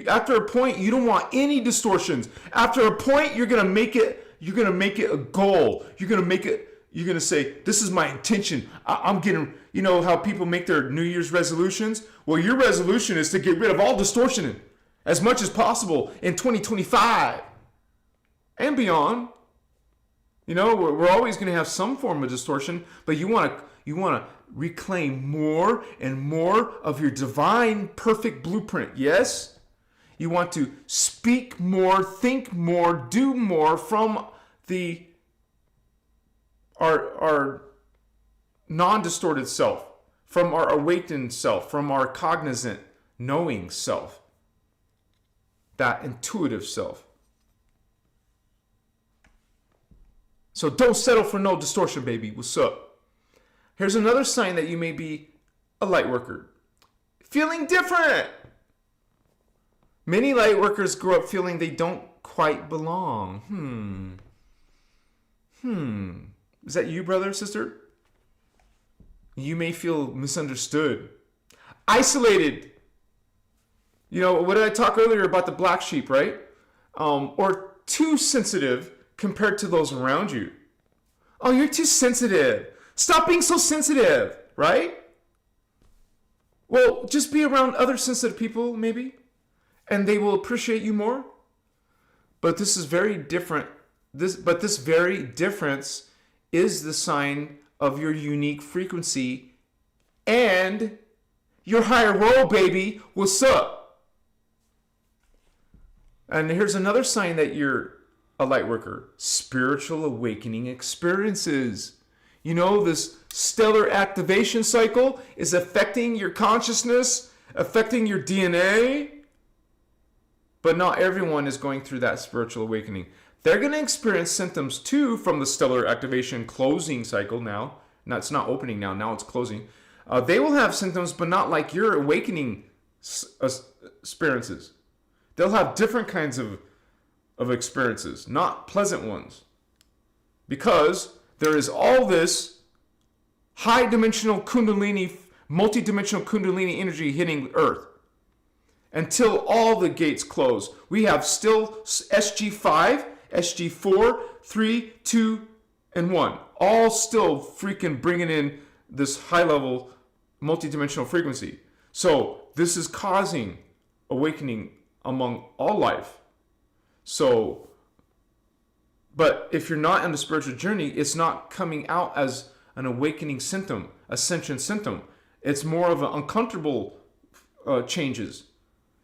After a point, you don't want any distortions. After a point, you're gonna make it a goal. You're gonna say, this is my intention. I'm getting, how people make their New Year's resolutions? Well, your resolution is to get rid of all distortion as much as possible in 2025 and beyond. We're always gonna have some form of distortion, but you wanna reclaim more and more of your divine perfect blueprint. Yes? You want to speak more, think more, do more from our non-distorted self, from our awakened self, from our cognizant, knowing self, that intuitive self. So don't settle for no distortion, baby. What's up? Here's another sign that you may be a light worker. Feeling different. Many light workers grow up feeling they don't quite belong. Is that you, brother, sister? You may feel misunderstood. Isolated. What did I talk earlier about the black sheep, right? Or too sensitive compared to those around you. Oh, you're too sensitive. Stop being so sensitive, right? Well, just be around other sensitive people, maybe, and they will appreciate you more. But this is very different. This very difference is the sign of your unique frequency and your higher role, baby. What's up? And here's another sign that you're a light worker. Spiritual awakening experiences. This stellar activation cycle is affecting your consciousness, affecting your DNA. But not everyone is going through that spiritual awakening. They're going to experience symptoms too from the stellar activation closing cycle now. Now it's not opening now it's closing. They will have symptoms, but not like your awakening experiences. They'll have different kinds of experiences, not pleasant ones. Because there is all this high-dimensional kundalini, multi-dimensional kundalini energy hitting Earth. Until all the gates close. We have still SG5, SG4, 3, 2, and 1. All still freaking bringing in this high-level multi-dimensional frequency. So this is causing awakening among all life. So, but if you're not on the spiritual journey, it's not coming out as an awakening symptom, ascension symptom. It's more of an uncomfortable changes.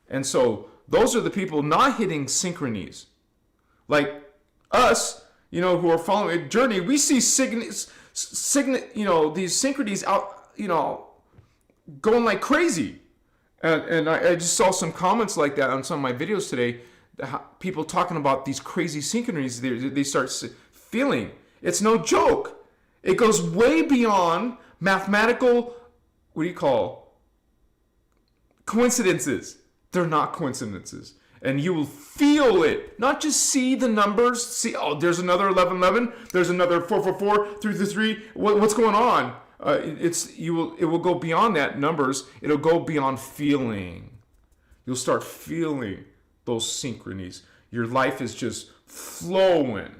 And so those are the people not hitting synchronies. Like us, who are following a journey, we see these synchronies out, going like crazy. And I just saw some comments like that on some of my videos today. People talking about these crazy synchronies they start feeling. It's no joke. It goes way beyond mathematical, coincidences. They're not coincidences. And you will feel it. Not just see the numbers. See, oh, there's another 1111. There's another 444, 333. What's going on? It will go beyond that numbers. It'll go beyond feeling. You'll start feeling those synchronies. Your life is just flowing.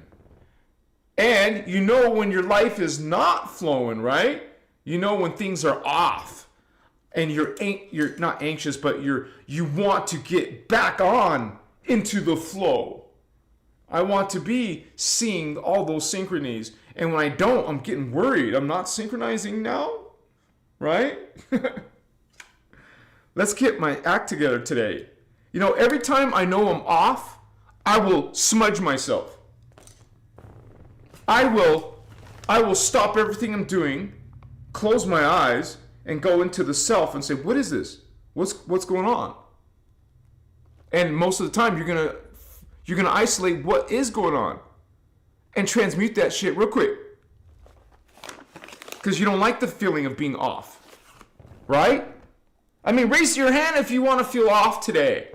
And you know when your life is not flowing, right? You know when things are off. And you're not anxious, but you want to get back on into the flow. I want to be seeing all those synchronies. And when I don't, I'm getting worried. I'm not synchronizing now, right? Let's get my act together today. You know, every time I know I'm off, I will smudge myself. I will stop everything I'm doing, close my eyes, and go into the self and say, what is this? What's going on? And most of the time you're gonna isolate what is going on and transmute that shit real quick. Because you don't like the feeling of being off. Right? I mean, raise your hand if you want to feel off today.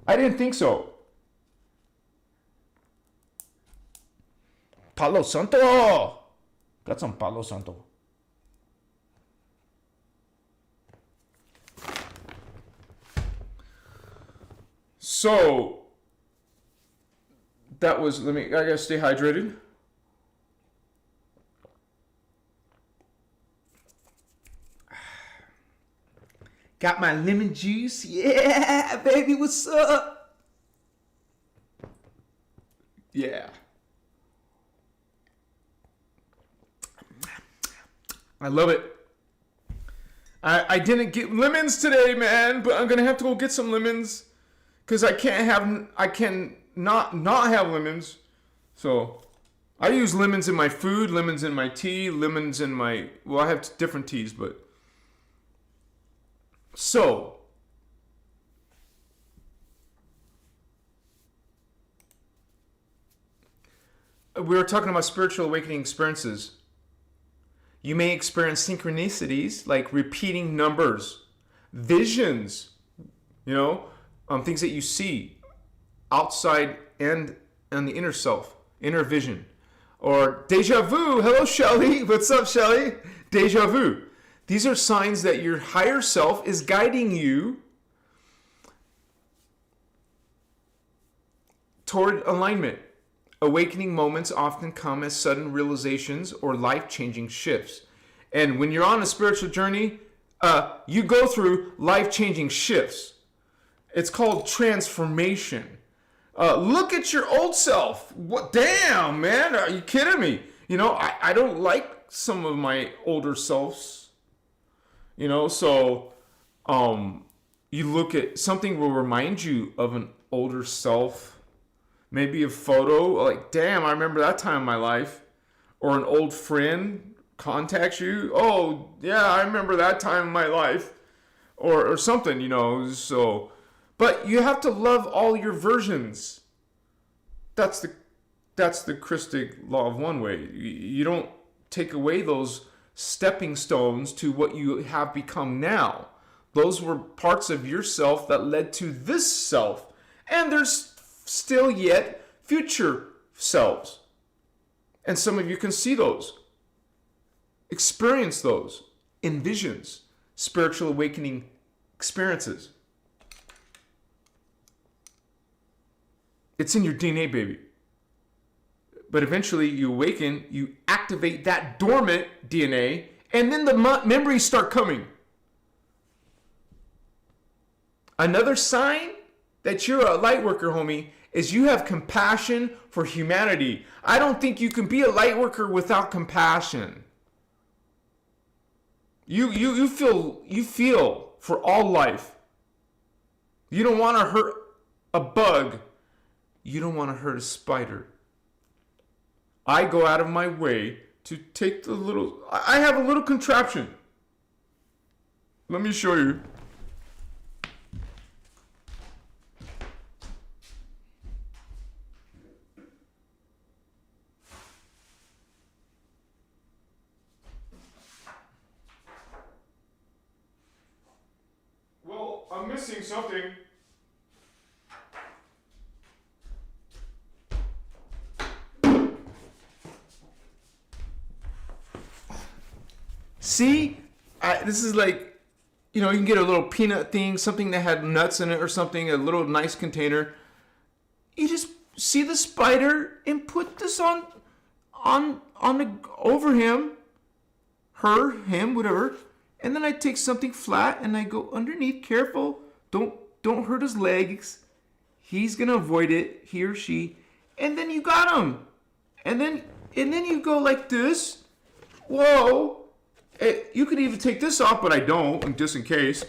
I didn't think so. Palo Santo! Got some Palo Santo. So, that was, I gotta stay hydrated. Got my lemon juice. Yeah, baby, what's up? Yeah. I love it. I didn't get lemons today, man, but I'm gonna have to go get some lemons because I can not have lemons. So I use lemons in my food, lemons in my tea, lemons in my, well, I have different teas, but so we were talking about spiritual awakening experiences. You may experience synchronicities like repeating numbers, visions, things that you see outside and on the inner self, inner vision. Or deja vu. Hello, Shelly. What's up, Shelly? Deja vu. These are signs that your higher self is guiding you toward alignment. Awakening moments often come as sudden realizations or life-changing shifts. And when you're on a spiritual journey, you go through life-changing shifts. It's called transformation. Look at your old self. What? Damn, man. Are you kidding me? I don't like some of my older selves. So you look at something will remind you of an older self. Maybe a photo, like, damn, I remember that time in my life. Or an old friend contacts you. Oh, yeah, I remember that time in my life. Or something, so. But you have to love all your versions. That's the Christic law of one way. You don't take away those stepping stones to what you have become now. Those were parts of yourself that led to this self. And there's still yet future selves. And some of you can see those, experience those in visions, spiritual awakening experiences. It's in your DNA, baby. But eventually you awaken, you activate that dormant DNA, and then the memories start coming. Another sign that you're a light worker, homie, is you have compassion for humanity. I don't think you can be a light worker without compassion. You feel for all life. You don't want to hurt a bug. You don't want to hurt a spider. I go out of my way to take I have a little contraption. Let me show you. Well, I'm missing something. See, this is like, you can get a little peanut thing, something that had nuts in it or something, a little nice container. You just see the spider and put this on over him, her, him, whatever. And then I take something flat and I go underneath, careful. Don't hurt his legs. He's gonna avoid it, he or she. And then you got him. And then you go like this. Whoa. You could even take this off, but I don't, just in case.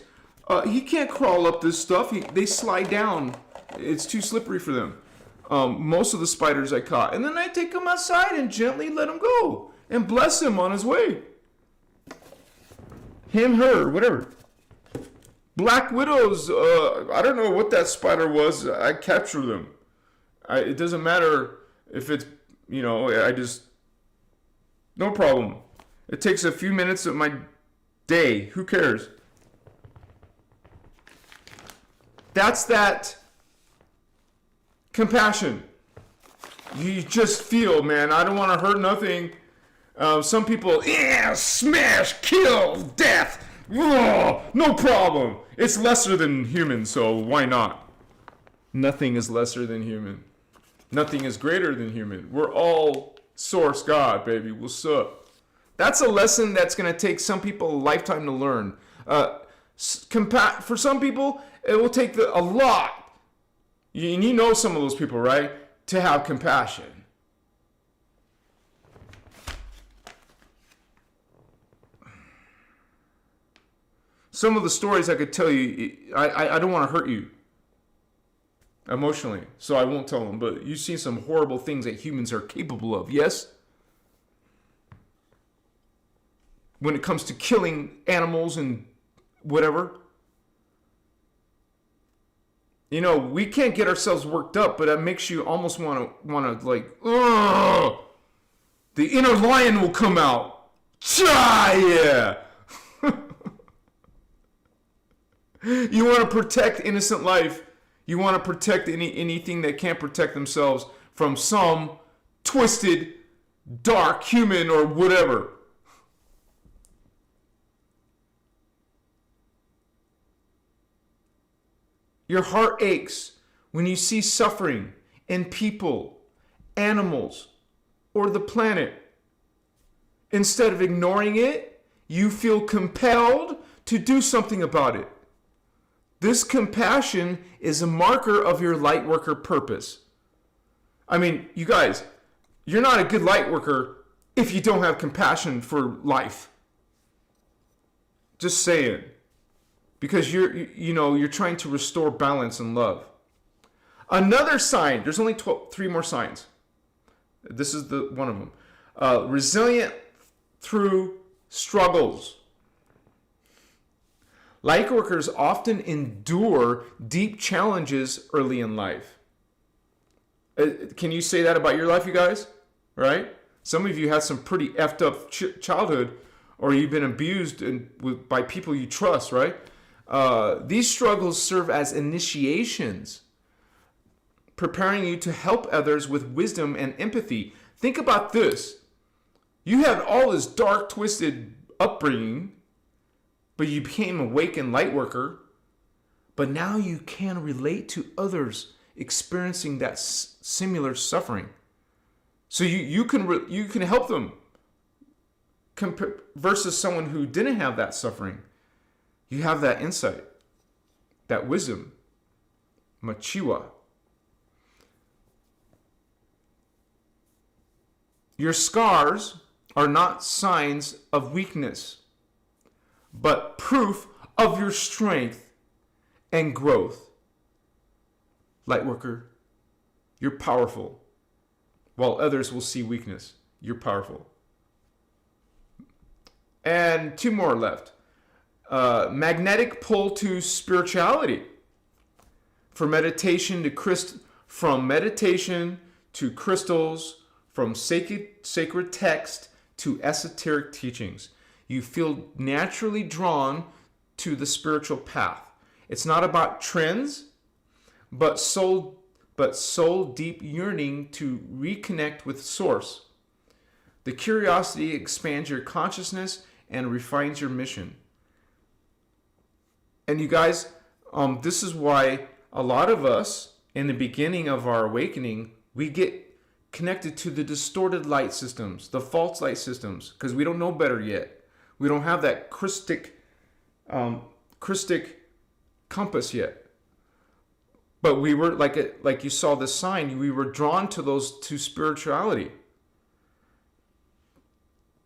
He can't crawl up this stuff. They slide down. It's too slippery for them. Most of the spiders I caught. And then I take him outside and gently let him go. And bless him on his way. Him, her, whatever. Black widows, I don't know what that spider was. I capture them. It doesn't matter if it's, no problem. It takes a few minutes of my day. Who cares? That's that compassion. You just feel, man, I don't want to hurt nothing. Some people, smash, kill, death. Whoa, no problem. It's lesser than human, so why not? Nothing is lesser than human. Nothing is greater than human. We're all source God, baby. What's up? That's a lesson that's going to take some people a lifetime to learn. For some people, it will take a lot. And you know some of those people, right? To have compassion. Some of the stories I could tell you, I don't want to hurt you emotionally, so I won't tell them. But you've seen some horrible things that humans are capable of, yes? When it comes to killing animals and whatever. We can't get ourselves worked up, but it makes you almost want to like, ugh! The inner lion will come out. Yeah! You want to protect innocent life. You want to protect anything that can't protect themselves from some twisted, dark human or whatever. Your heart aches when you see suffering in people, animals, or the planet. Instead of ignoring it, you feel compelled to do something about it. This compassion is a marker of your Lightworker purpose. I mean, you guys, you're not a good Lightworker if you don't have compassion for life. Just saying. Because you're trying to restore balance and love. Another sign, there's only 3 more signs. This is one of them. Resilient through struggles. Lightworkers often endure deep challenges early in life. Can you say that about your life, you guys? Right? Some of you had some pretty effed up childhood, or you've been abused by people you trust, right? These struggles serve as initiations, preparing you to help others with wisdom and empathy. Think about this. You had all this dark, twisted upbringing, but you became a awakened Lightworker. But now you can relate to others experiencing that similar suffering. So you can help them versus someone who didn't have that suffering. You have that insight, that wisdom, machiwa. Your scars are not signs of weakness, but proof of your strength and growth. Lightworker, you're powerful. While others will see weakness, you're powerful. And 2 more left. Magnetic pull to spirituality. From meditation to Christos, from sacred text to esoteric teachings. You feel naturally drawn to the spiritual path. It's not about trends, but soul deep yearning to reconnect with Source. The curiosity expands your consciousness and refines your mission. And you guys, this is why a lot of us, in the beginning of our awakening, we get connected to the distorted light systems, the false light systems, because we don't know better yet. We don't have that Christic compass yet. But we were, like you saw the sign, we were drawn to spirituality.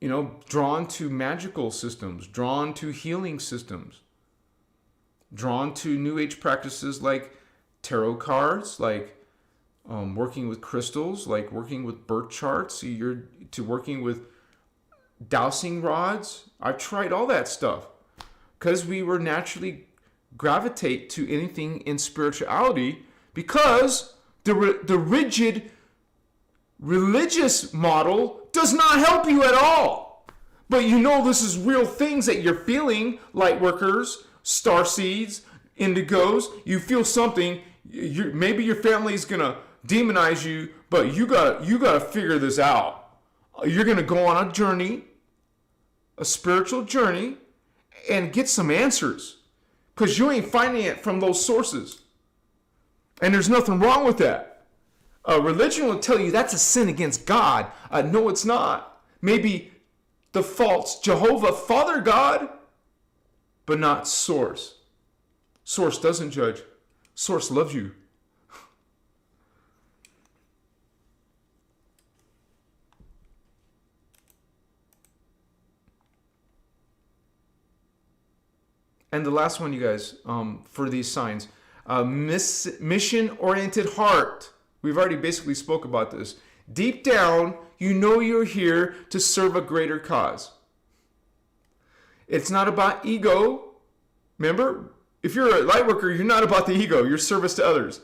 You know, drawn to magical systems, drawn to healing systems, drawn to New Age practices like tarot cards, like working with crystals, like working with birth charts, to working with dowsing rods. I've tried all that stuff because we were naturally gravitate to anything in spirituality, because the rigid religious model does not help you at all. But you know this is real things that you're feeling, light workers, star seeds, indigos. You feel something. Maybe your family's gonna demonize you, but you gotta figure this out. You're gonna go on a journey, a spiritual journey, and get some answers, because you ain't finding it from those sources. And there's nothing wrong with that. Religion will tell you that's a sin against God. No, it's not. Maybe the false Jehovah Father God, but not Source. Source doesn't judge. Source loves you. And the last one, you guys, for these signs, mission-oriented heart. We've already basically spoke about this. Deep down, you know you're here to serve a greater cause. It's not about ego. Remember, if you're a light worker, you're not about the ego, your service to others.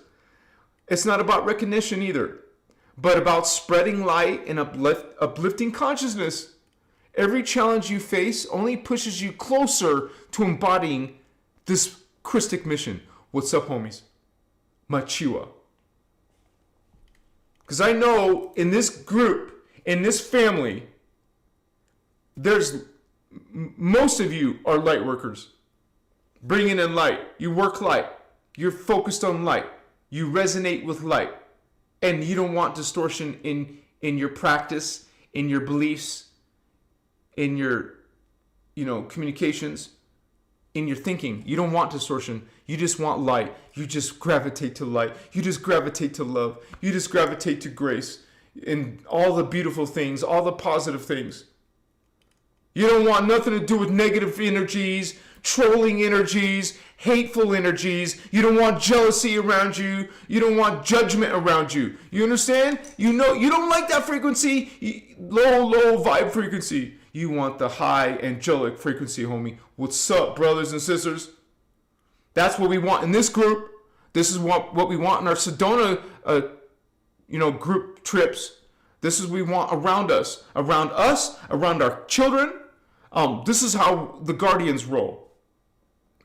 It's not about recognition either, but about spreading light and uplifting consciousness. Every challenge you face only pushes you closer to embodying this Christic mission. What's up, homies? Machiwa. Because I know in this group, in this family, most of you are light workers. Bringing in light. You work light. You're focused on light. You resonate with light. And you don't want distortion in your practice, in your beliefs, in your, communications, in your thinking. You don't want distortion. You just want light. You just gravitate to light. You just gravitate to love. You just gravitate to grace and all the beautiful things, all the positive things. You don't want nothing to do with negative energies, trolling energies, hateful energies. You don't want jealousy around you. You don't want judgment around you. You understand? You don't like that frequency, low vibe frequency. You want the high angelic frequency, homie. What's up, brothers and sisters? That's what we want in this group. This is what we want in our Sedona, group trips. This is what we want around us, around our children. This is how the Guardians roll.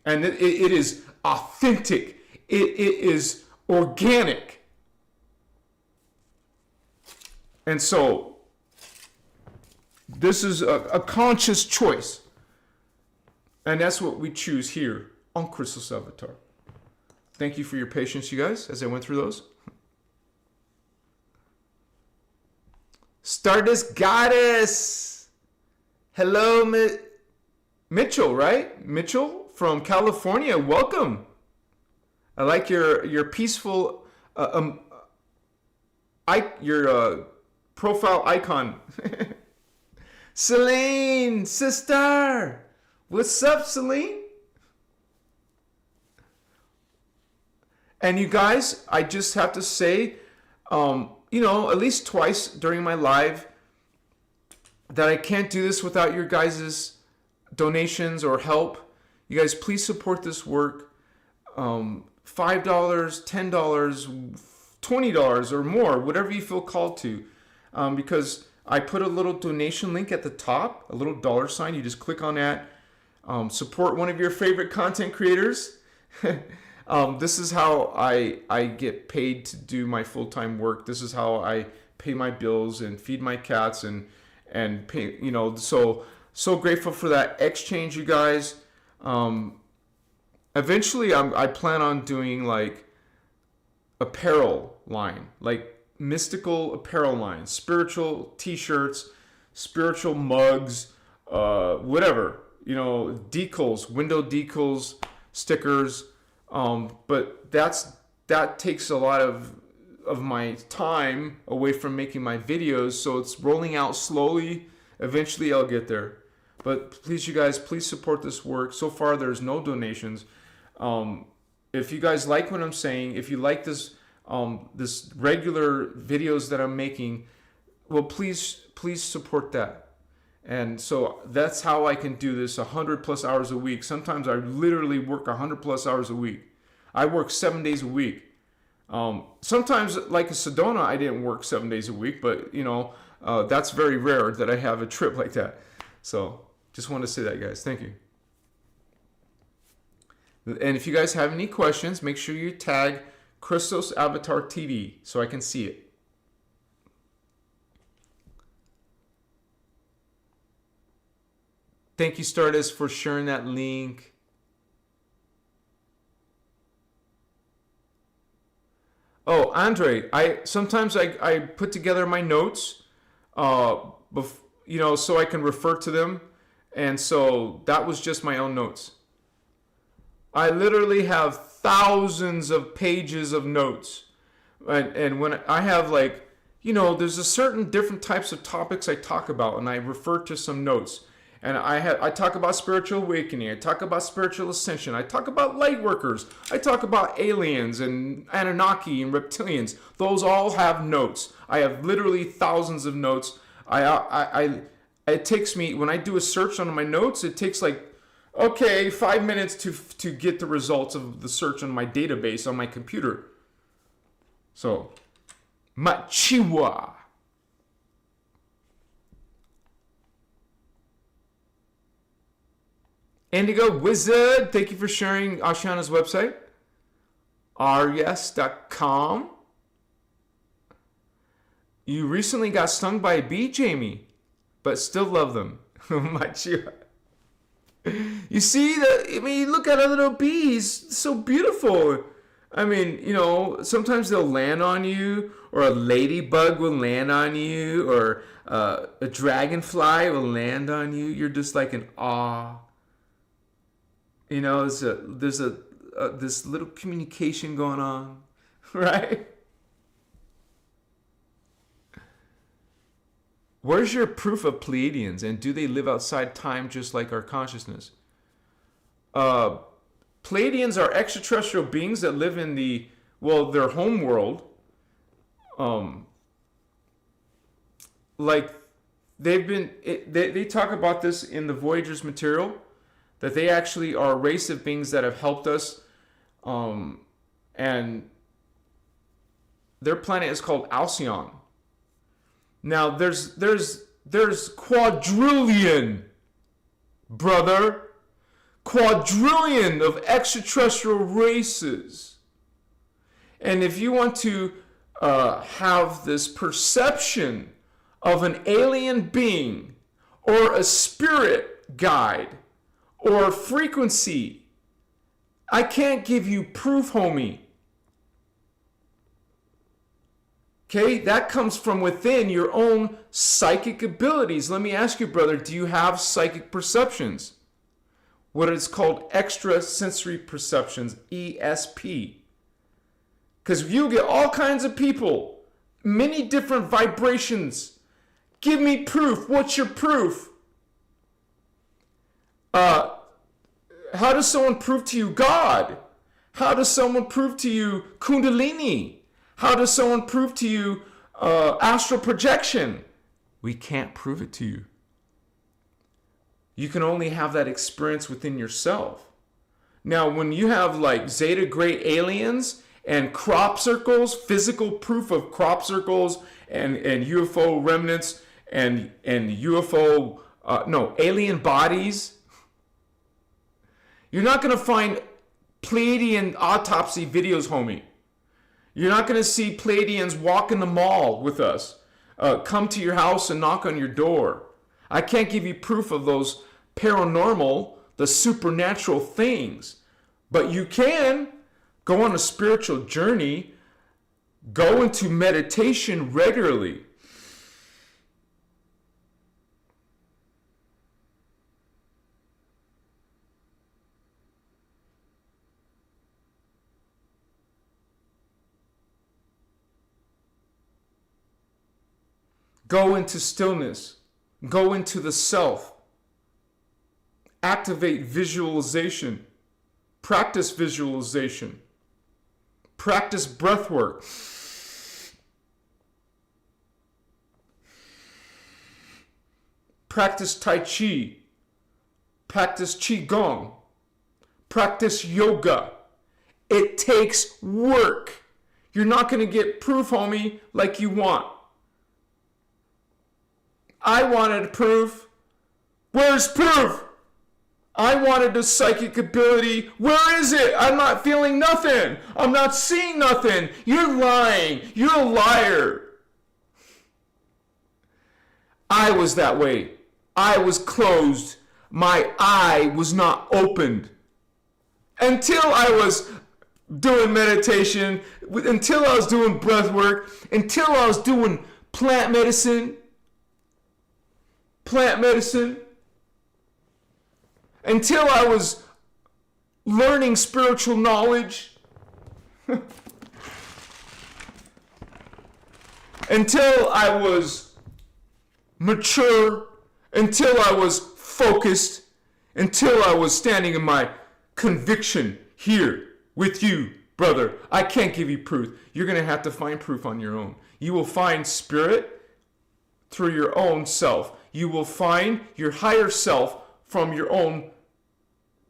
And it is authentic. It is organic. And so, this is a conscious choice. And that's what we choose here on Christos Avatar. Thank you for your patience, you guys, as I went through those. Stardust Goddess. Hello, Mitchell, right? Mitchell from California. Welcome. I like your peaceful, your profile icon. Celine, sister. What's up, Celine? And you guys, I just have to say, at least twice during my live, that I can't do this without your guys' donations or help. You guys, please support this work. $5, $10, $20 or more, whatever you feel called to. Because I put a little donation link at the top, a little $sign. You just click on that. Support one of your favorite content creators. This is how I get paid to do my full-time work. This is how I pay my bills and feed my cats and pay, so So grateful for that exchange, you guys. Eventually, I plan on doing like apparel line, like mystical apparel line, spiritual t-shirts, spiritual mugs, whatever, decals, window decals, stickers. But that takes a lot of my time away from making my videos, so it's rolling out slowly. Eventually I'll get there. But please, you guys, please support this work. So far there's no donations. If you guys like what I'm saying, if you like this regular videos that I'm making, well, please support that. And so that's how I can do this 100+ hours a week. Sometimes I literally work 100+ hours a week. I work 7 days a week. Sometimes, like in Sedona, I didn't work 7 days a week, but that's very rare that I have a trip like that. So just want to say that, guys. Thank you. And if you guys have any questions, make sure you tag Christos Avatar TV so I can see it. Thank you, Stardust, for sharing that link. Oh, Andre, sometimes I put together my notes, so I can refer to them, and so that was just my own notes. I literally have thousands of pages of notes, and when I have there's a certain different types of topics I talk about, and I refer to some notes. And I talk about spiritual awakening. I talk about spiritual ascension. I talk about Lightworkers. I talk about aliens and Anunnaki and reptilians. Those all have notes. I have literally thousands of notes. It takes me, when I do a search on my notes, it takes 5 minutes to get the results of the search on my database on my computer. So, Machiwa. Indigo Wizard, thank you for sharing Ashana's website. rs.com. You recently got stung by a bee, Jamie, but still love them. You see, you look at a little bees, so beautiful. Sometimes they'll land on you, or a ladybug will land on you, or a dragonfly will land on you. You're just like in awe. There's this little communication going on, right? Where's your proof of Pleiadians, and do they live outside time just like our consciousness? Pleiadians are extraterrestrial beings that live in their home world. They talk about this in the Voyager's material, that they actually are a race of beings that have helped us, and their planet is called Alcyon. Now there's quadrillion, brother, quadrillion of extraterrestrial races, and if you want to have this perception of an alien being or a spirit guide or frequency, I can't give you proof, homie. Okay, that comes from within your own psychic abilities. Let me ask you, brother, do you have psychic perceptions? What is called extrasensory perceptions, ESP. Because you get all kinds of people, many different vibrations. Give me proof. What's your proof? How does someone prove to you God? How does someone prove to you Kundalini? How does someone prove to you astral projection? We can't prove it to you. You can only have that experience within yourself. Now, when you have like Zeta Gray aliens and crop circles, physical proof of crop circles and UFO remnants and UFO, alien bodies, you're not going to find Pleiadian autopsy videos, homie. You're not going to see Pleiadians walk in the mall with us, come to your house and knock on your door. I can't give you proof of those paranormal, the supernatural things. But you can go on a spiritual journey, go into meditation regularly. Go into stillness. Go into the self. Activate visualization. Practice visualization. Practice breath work. Practice Tai Chi. Practice Qigong. Practice yoga. It takes work. You're not going to get proof, homie, like you want. I wanted proof. Where's proof? I wanted a psychic ability. Where is it? I'm not feeling nothing. I'm not seeing nothing. You're lying. You're a liar. I was that way. I was closed. My eye was not opened. Until I was doing meditation, until I was doing breath work, until I was doing plant medicine, until I was learning spiritual knowledge, until I was mature, until I was focused, until I was standing in my conviction here with you, brother. I can't give you proof. You're going to have to find proof on your own. You will find spirit through your own self. You will find your higher self from your own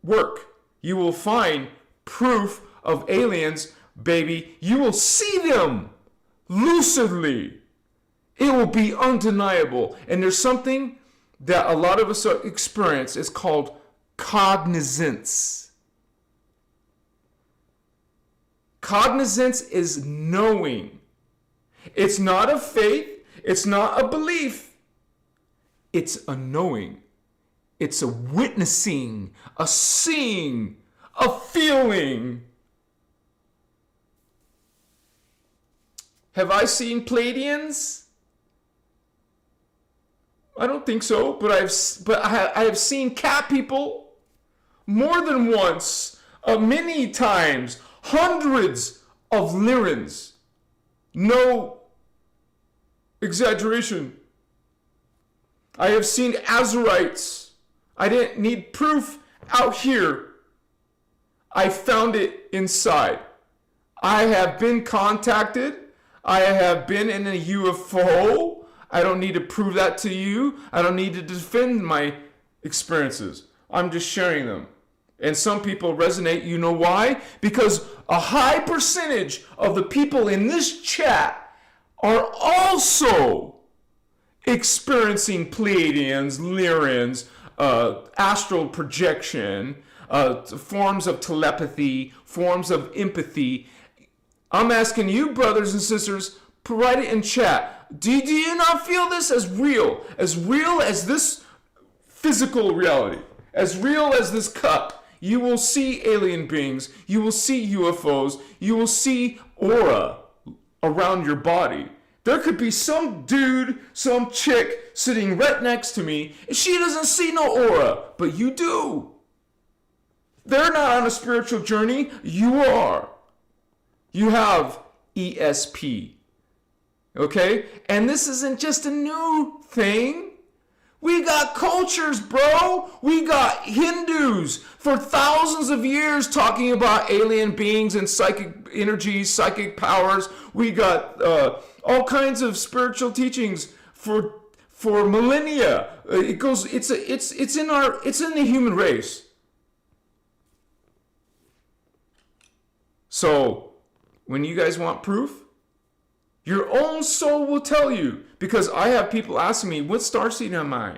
work. You will find proof of aliens, baby. You will see them lucidly. It will be undeniable. And there's something that a lot of us experience. It's called cognizance. Cognizance is knowing. It's not a faith. It's not a belief. It's a knowing. It's a witnessing, a seeing, a feeling. Have I seen Pleiadians? I don't think so, but I have seen cat people more than once, many times, hundreds of Lyrans. No exaggeration. I have seen Azurites. I didn't need proof out here. I found it inside. I have been contacted. I have been in a UFO. I don't need to prove that to you. I don't need to defend my experiences. I'm just sharing them. And some people resonate. You know why? Because a high percentage of the people in this chat are also experiencing Pleiadians, Lyrans, astral projection, forms of telepathy, forms of empathy. I'm asking you, brothers and sisters, write it in chat. Do you not feel this as real as this physical reality, as real as this cup? You will see alien beings. You will see UFOs. You will see aura around your body. There could be some dude, some chick sitting right next to me, and she doesn't see no aura, but you do. They're not on a spiritual journey. You are. You have ESP. Okay? And this isn't just a new thing. We got cultures, bro. We got Hindus for thousands of years talking about alien beings and psychic energies, psychic powers. We got all kinds of spiritual teachings for millennia. It's in the human race. So when you guys want proof, your own soul will tell you. Because I have people asking me, what starseed am I?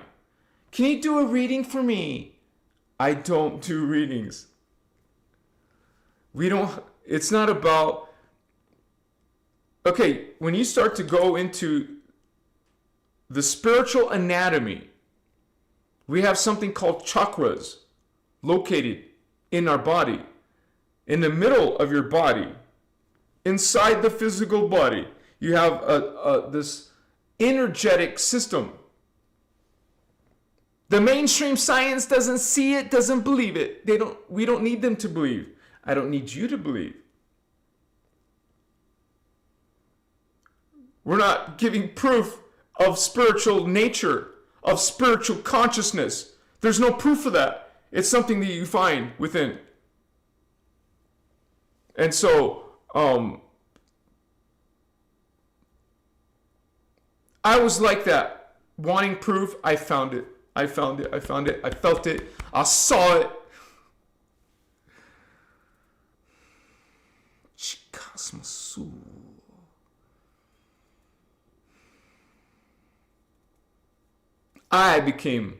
Can you do a reading for me? I don't do readings. It's not about, when you start to go into the spiritual anatomy We have something called chakras located in our body, in the middle of your body, inside the physical body. You have this energetic system. The mainstream science doesn't see it, doesn't believe it. We don't need them to believe. I don't need you to believe. We're not giving proof of spiritual nature, of spiritual consciousness. There's no proof of that. It's something that you find within. And so, I was like that, wanting proof. I found it. I found it. I found it. I felt it. I saw it. Chikasmasu. I became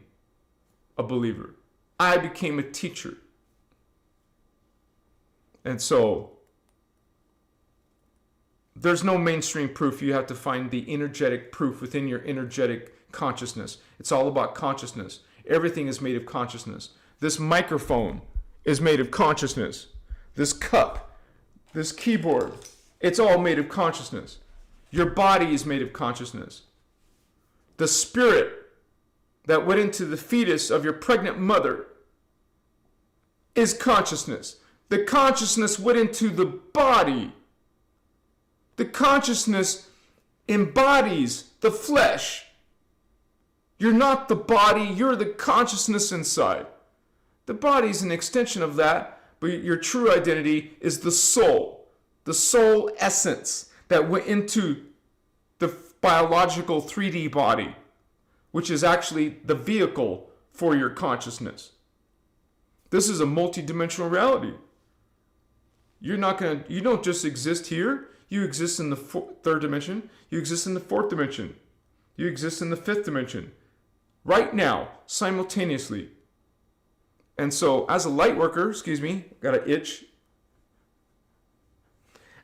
a believer. I became a teacher. And so, there's no mainstream proof. You have to find the energetic proof within your energetic consciousness. It's all about consciousness. Everything is made of consciousness. This microphone is made of consciousness. This cup, this keyboard, it's all made of consciousness. Your body is made of consciousness. The spirit that went into the fetus of your pregnant mother is consciousness. The consciousness went into the body. The consciousness embodies the flesh. You're not the body, you're the consciousness inside. The body is an extension of that, but your true identity is the soul essence that went into the biological 3D body, which is actually the vehicle for your consciousness. This is a multidimensional reality. You don't just exist here. You exist in the third dimension. You exist in the fourth dimension. You exist in the fifth dimension. Right now, simultaneously. And so, as a light worker, got an itch.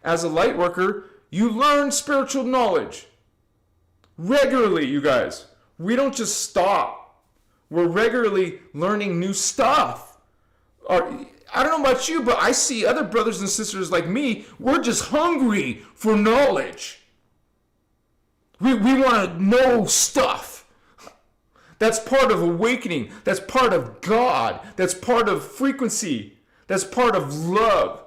As a light worker, you learn spiritual knowledge regularly, you guys. We don't just stop. We're regularly learning new stuff. I don't know about you, but I see other brothers and sisters like me. We're just hungry for knowledge. We want to know stuff. That's part of awakening. That's part of God. That's part of frequency. That's part of love.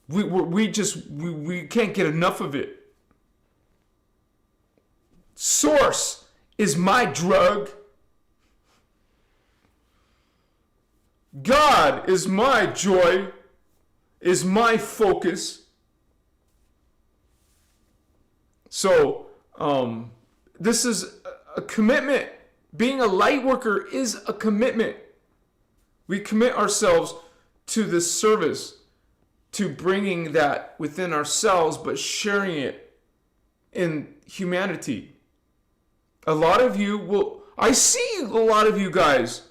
We can't get enough of it. Source is my drug. God is my joy, is my focus. So, this is a commitment. Being a light worker is a commitment. We commit ourselves to this service, to bringing that within ourselves, but sharing it in humanity. A lot of you I see a lot of you guys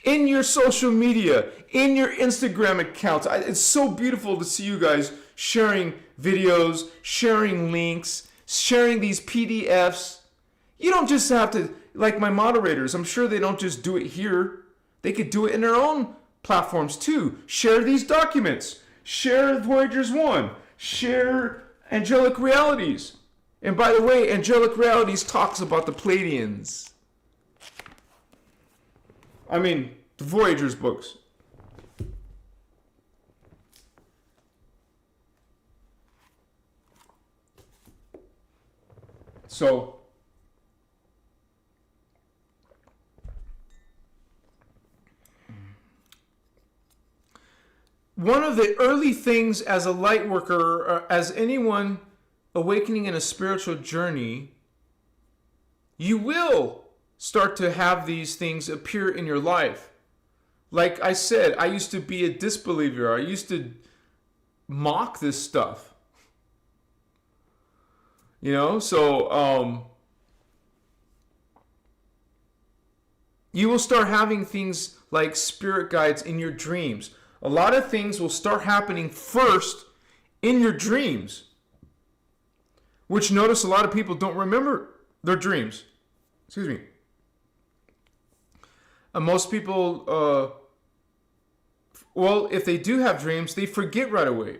in your social media, in your Instagram accounts. It's so beautiful to see you guys sharing videos, sharing links, sharing these PDFs. You don't just have to, like my moderators, I'm sure they don't just do it here. They could do it in their own platforms too. Share these documents. Share Voyagers 1. Share Angelic Realities. And by the way, Angelic Realities talks about the Pleiadians. I mean, the Voyagers books. So, one of the early things as a light worker, or as anyone awakening in a spiritual journey, you will start to have these things appear in your life. Like I said, I used to be a disbeliever. I used to mock this stuff. So you will start having things like spirit guides in your dreams. A lot of things will start happening first in your dreams, which notice a lot of people don't remember their dreams. excuse me. Most people, well, if they do have dreams, they forget right away.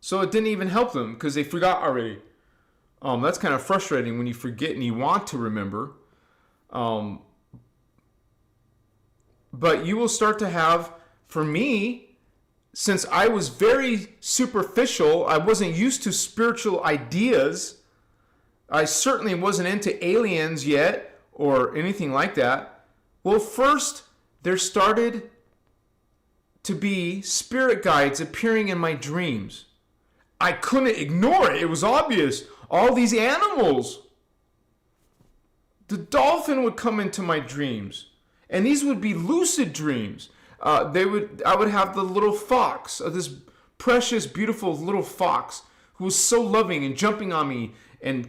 So it didn't even help them because they forgot already. That's kind of frustrating when you forget and you want to remember. But you will start to have, for me, since I was very superficial, I wasn't used to spiritual ideas. I certainly wasn't into aliens yet or anything like that. Well, first, there started to be spirit guides appearing in my dreams. I couldn't ignore it. It was obvious. All these animals. The dolphin would come into my dreams. And these would be lucid dreams. I would have the little fox, this precious, beautiful little fox who was so loving and jumping on me and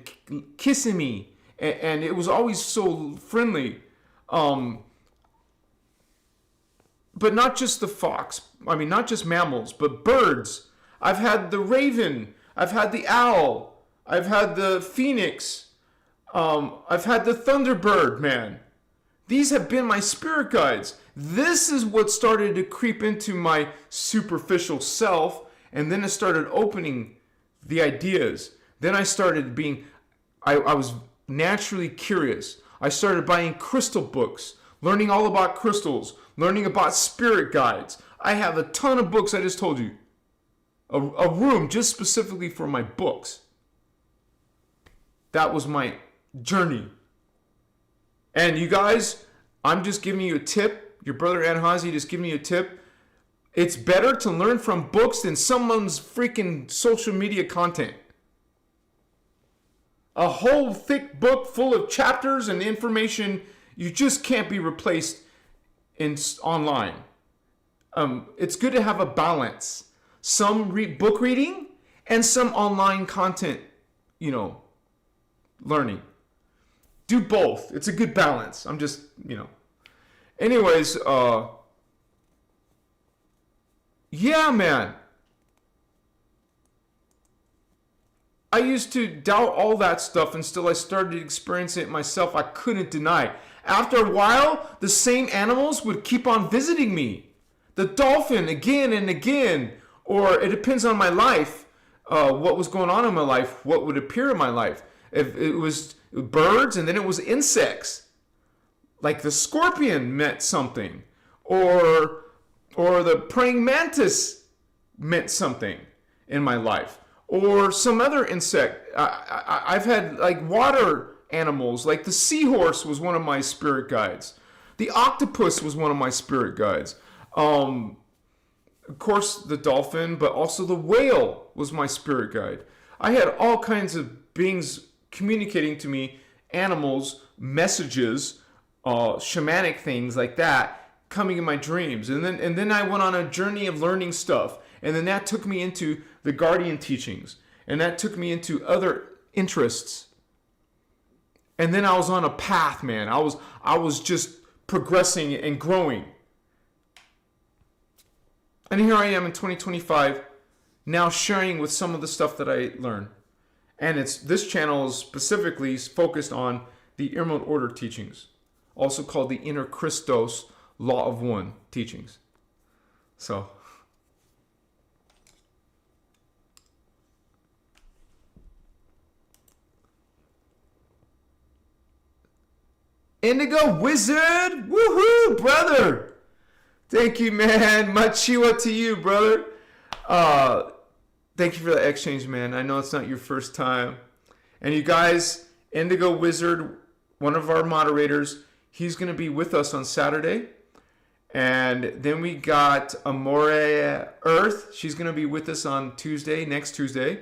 kissing me. And it was always so friendly. But not just the fox. I mean, not just mammals, but birds. I've had the raven. I've had the owl. I've had the phoenix. I've had the thunderbird, man. These have been my spirit guides. This is what started to creep into my superficial self, and then it started opening the ideas. Then I started being, I was naturally curious. I started buying crystal books, learning all about crystals, learning about spirit guides. I have a ton of books, I just told you. A room just specifically for my books. That was my journey. And you guys, I'm just giving you a tip. Your brother Anhazi just giving you a tip. It's better to learn from books than someone's freaking social media content. A whole thick book full of chapters and information, you just can't be replaced online. It's good to have a balance. Some book reading and some online content, learning. Do both. It's a good balance. I'm just, Anyways, yeah, man. I used to doubt all that stuff until I started experiencing it myself. I couldn't deny. After a while, the same animals would keep on visiting me. The dolphin again and again. Or it depends on my life, what was going on in my life, what would appear in my life. If it was birds and then it was insects. Like the scorpion meant something. Or the praying mantis meant something in my life. Or some other insect. I've had like water animals, like the seahorse was one of my spirit guides. The octopus was one of my spirit guides. Of course, the dolphin, but also the whale was my spirit guide. I had all kinds of beings communicating to me, animals, messages, shamanic things like that, coming in my dreams. And then I went on a journey of learning stuff. And then that took me into the guardian teachings. And that took me into other interests. And then I was on a path, man. I was just progressing and growing. And here I am in 2025, now sharing with some of the stuff that I learned. And this channel is specifically focused on the Emerald Order teachings, also called the innerchristos Law of One teachings. So, Indigo Wizard, woohoo, brother! Thank you, man. Machiwa to you, brother. Thank you for the exchange, man. I know it's not your first time. And you guys, Indigo Wizard, one of our moderators, he's going to be with us on Saturday. And then we got Amore Earth. She's going to be with us on Tuesday, next Tuesday.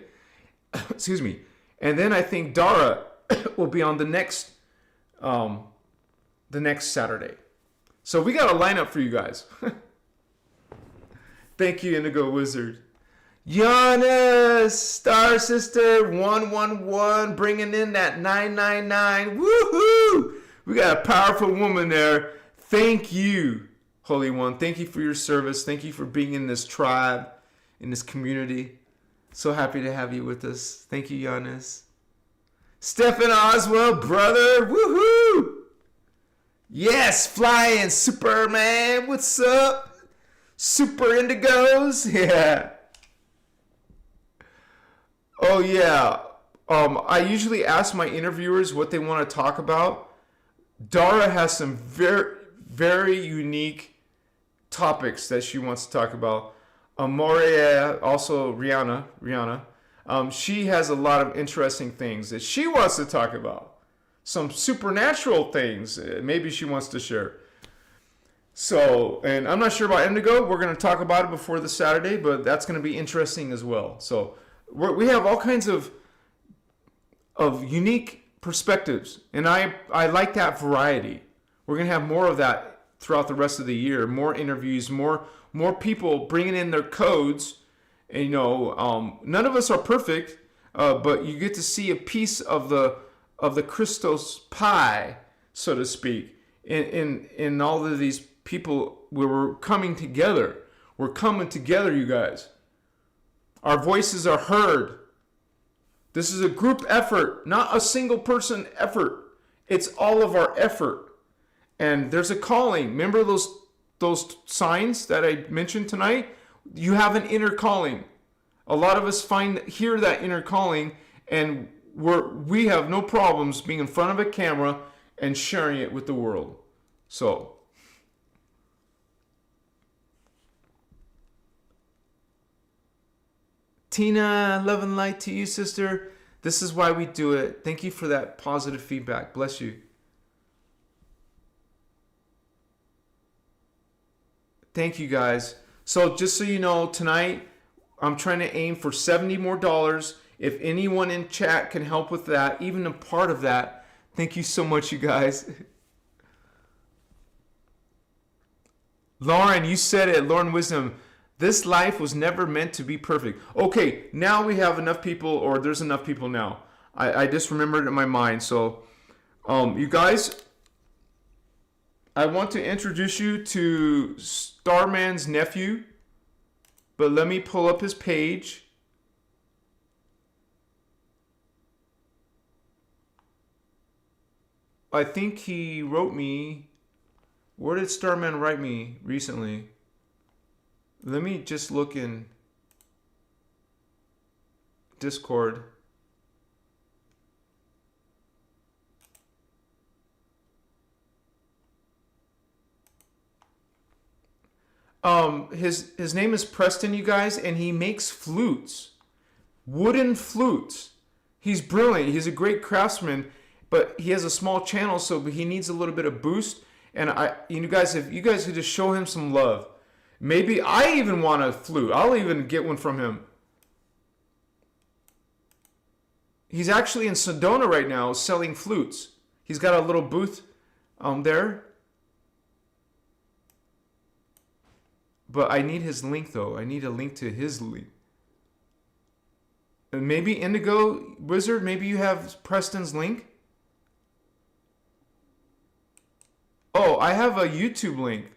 Excuse me. And then I think Dara will be on the next Saturday. So we got a lineup for you guys. Thank you, Indigo Wizard. Giannis, Star Sister 111, bringing in that 999. Woohoo! We got a powerful woman there. Thank you, Holy One. Thank you for your service. Thank you for being in this tribe, in this community. So happy to have you with us. Thank you, Giannis. Stephen Oswald, brother. Woohoo! Yes, flying Superman. What's up? Super Indigos. Yeah. Oh yeah. I usually ask my interviewers what they want to talk about. Dara has some very, very unique topics that she wants to talk about. Moria, also Rihanna. She has a lot of interesting things that she wants to talk about. Some supernatural things maybe she wants to share. So, and I'm not sure about Indigo. We're going to talk about it before this Saturday, but that's going to be interesting as well. So, we have all kinds of unique perspectives, and I like that variety. We're going to have more of that throughout the rest of the year. More interviews, more people bringing in their codes. And, none of us are perfect, but you get to see a piece of the Christos pie, so to speak, in all of these people where we're coming together. We're coming together, you guys. Our voices are heard. This is a group effort, not a single person effort. It's all of our effort. And there's a calling. Remember those signs that I mentioned tonight? You have an inner calling. A lot of us hear that inner calling, and we have no problems being in front of a camera and sharing it with the world. So, Tina, love and light to you, sister. This is why we do it. Thank you for that positive feedback. Bless you. Thank you, guys. So just so you know, tonight I'm trying to aim for $70 more. If anyone in chat can help with that, even a part of that, thank you so much, you guys. Lauren, you said it. Lauren Wisdom. This life was never meant to be perfect. Okay, now we have enough people, or there's enough people now. I just remembered it in my mind. So, you guys, I want to introduce you to Starman's nephew, but let me pull up his page. I think he wrote me. Where did Starman write me recently? Let me just look in Discord. His name is Preston, you guys, and he makes flutes. Wooden flutes. He's brilliant. He's a great craftsman, but he has a small channel, so he needs a little bit of boost. And you guys, if you guys could just show him some love. Maybe I even want a flute. I'll even get one from him. He's actually in Sedona right now selling flutes. He's got a little booth there. But I need his link, though. I need a link to his link. And maybe Indigo Wizard, maybe you have Preston's link? Oh, I have a YouTube link.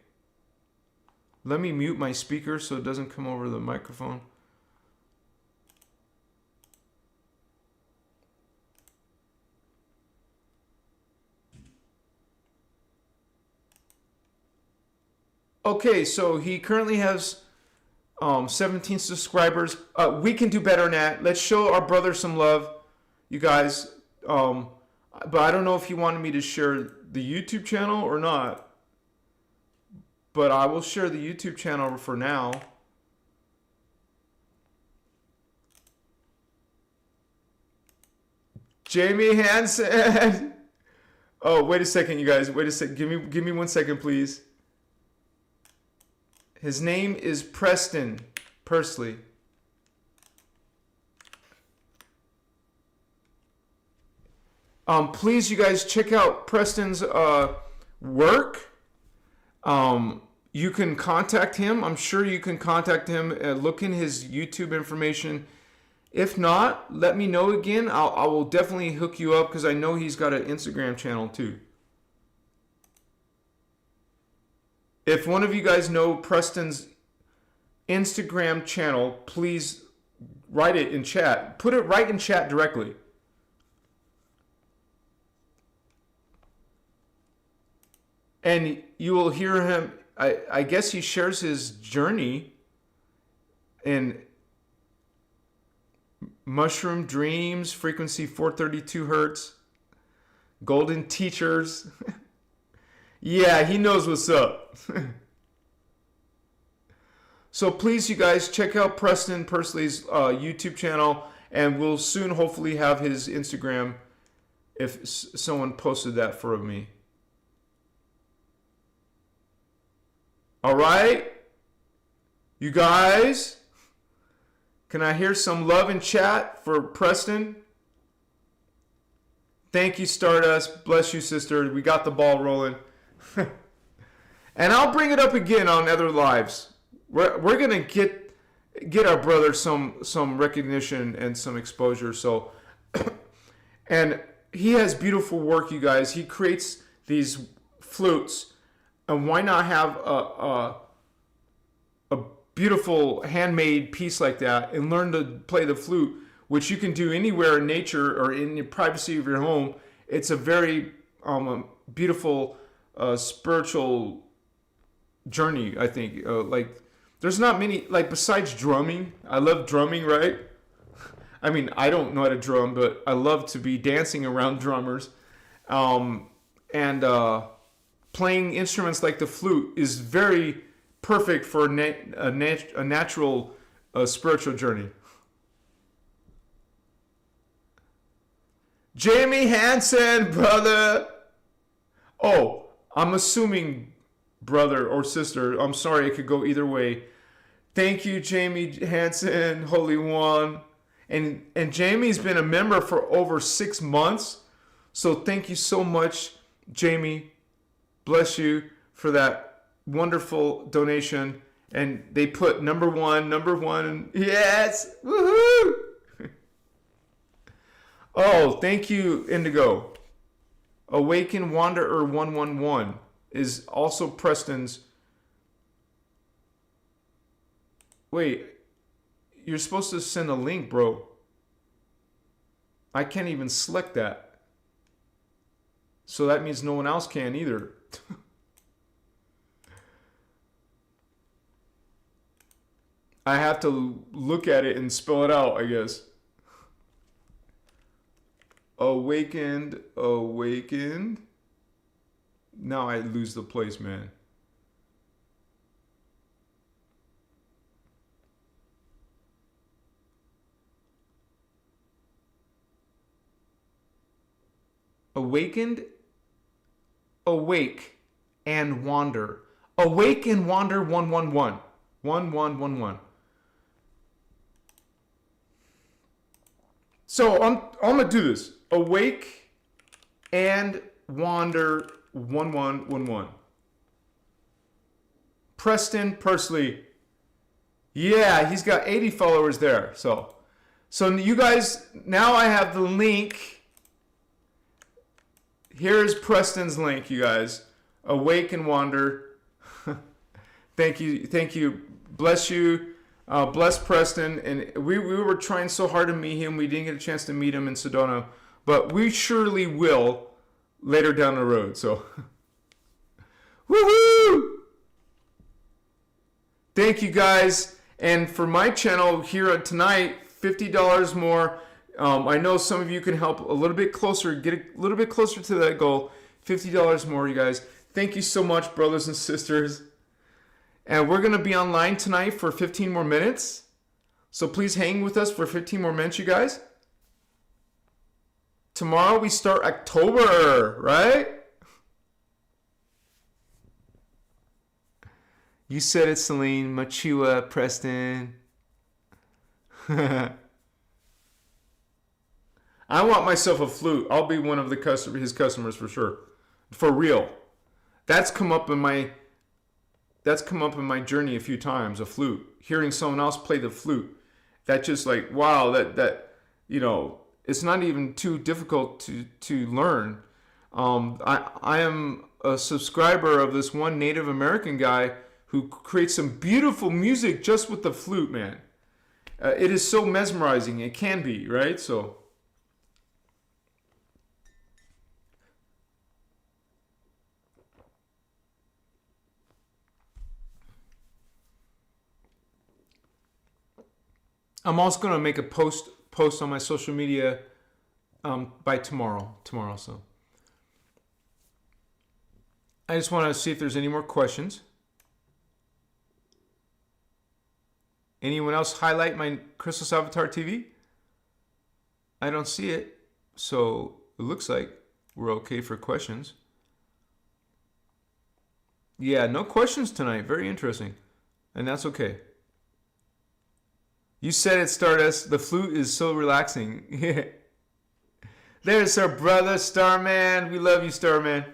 Let me mute my speaker so it doesn't come over the microphone. Okay, so he currently has 17 subscribers. We can do better than that. Let's show our brother some love, you guys. But I don't know if he wanted me to share the YouTube channel or not. But I will share the YouTube channel for now. Jamie Hansen. Oh, wait a second, you guys. Wait a second. Give me 1 second, please. His name is Preston Pursley. Please, you guys, check out Preston's work. You can contact him. I'm sure you can contact him. Look in his YouTube information. If not, let me know again. I will definitely hook you up because I know he's got an Instagram channel too. If one of you guys know Preston's Instagram channel, please write it in chat. Put it right in chat directly. And you will hear him, I guess he shares his journey in Mushroom Dreams, frequency 432 hertz, Golden Teachers. Yeah, he knows what's up. So please, you guys, check out Preston Persley's YouTube channel, and we'll soon hopefully have his Instagram if someone posted that for me. All right? You guys, can I hear some love in chat for Preston? Thank you, Stardust. Bless you, sister. We got the ball rolling. And I'll bring it up again on other lives. We're gonna get our brother some recognition and some exposure. So, and he has beautiful work, you guys. He creates these flutes, and why not have a beautiful handmade piece like that and learn to play the flute, which you can do anywhere in nature or in the privacy of your home. It's a very beautiful spiritual journey, I think. Like, there's not many, like, besides drumming. I love drumming, right? I mean, I don't know how to drum, but I love to be dancing around drummers. And playing instruments like the flute is very perfect for a natural spiritual journey. Jamie Hansen, brother. Oh, I'm assuming brother or sister. I'm sorry, it could go either way. Thank you, Jamie Hansen, Holy One. And Jamie's been a member for over 6 months. So thank you so much, Jamie. Bless you for that wonderful donation. And they put number one. Yes. Woohoo. Oh, thank you, Indigo. Awaken Wanderer 111 is also Preston's. Wait, you're supposed to send a link, bro. I can't even select that. So that means no one else can either. I have to look at it and spell it out, I guess. Awakened. Now I lose the place, man. Awakened, awake, and wander. Awake and wander 111. 1111. So I'm gonna do this. Awake and wander 1111. Preston Persley. Yeah, he's got 80 followers there. So you guys, now I have the link. Here's Preston's link, you guys. Awake and wander. Thank you. Bless you. Bless Preston. And we were trying so hard to meet him. We didn't get a chance to meet him in Sedona. But we surely will later down the road. So, woohoo! Thank you, guys. And for my channel here tonight, $50 more. I know some of you can help a little bit closer, get a little bit closer to that goal. $50 more, you guys. Thank you so much, brothers and sisters. And we're going to be online tonight for 15 more minutes. So please hang with us for 15 more minutes, you guys. Tomorrow we start October, right? You said it, Celine. Machua, Preston. I want myself a flute. I'll be one of his customers for sure. For real. That's come up in my journey a few times, a flute. Hearing someone else play the flute. That just like, wow, that you know, it's not even too difficult to learn. I am a subscriber of this one Native American guy who creates some beautiful music just with the flute, man. It is so mesmerizing. It can be, right? So. I'm also going to make a post on my social media by tomorrow. So I just want to see if there's any more questions. Anyone else highlight my Christos Avatar TV? I don't see it, so it looks like we're okay for questions. Yeah, no questions tonight. Very interesting. And that's okay. You said it, Stardust. The flute is so relaxing. There's our brother, Starman. We love you, Starman.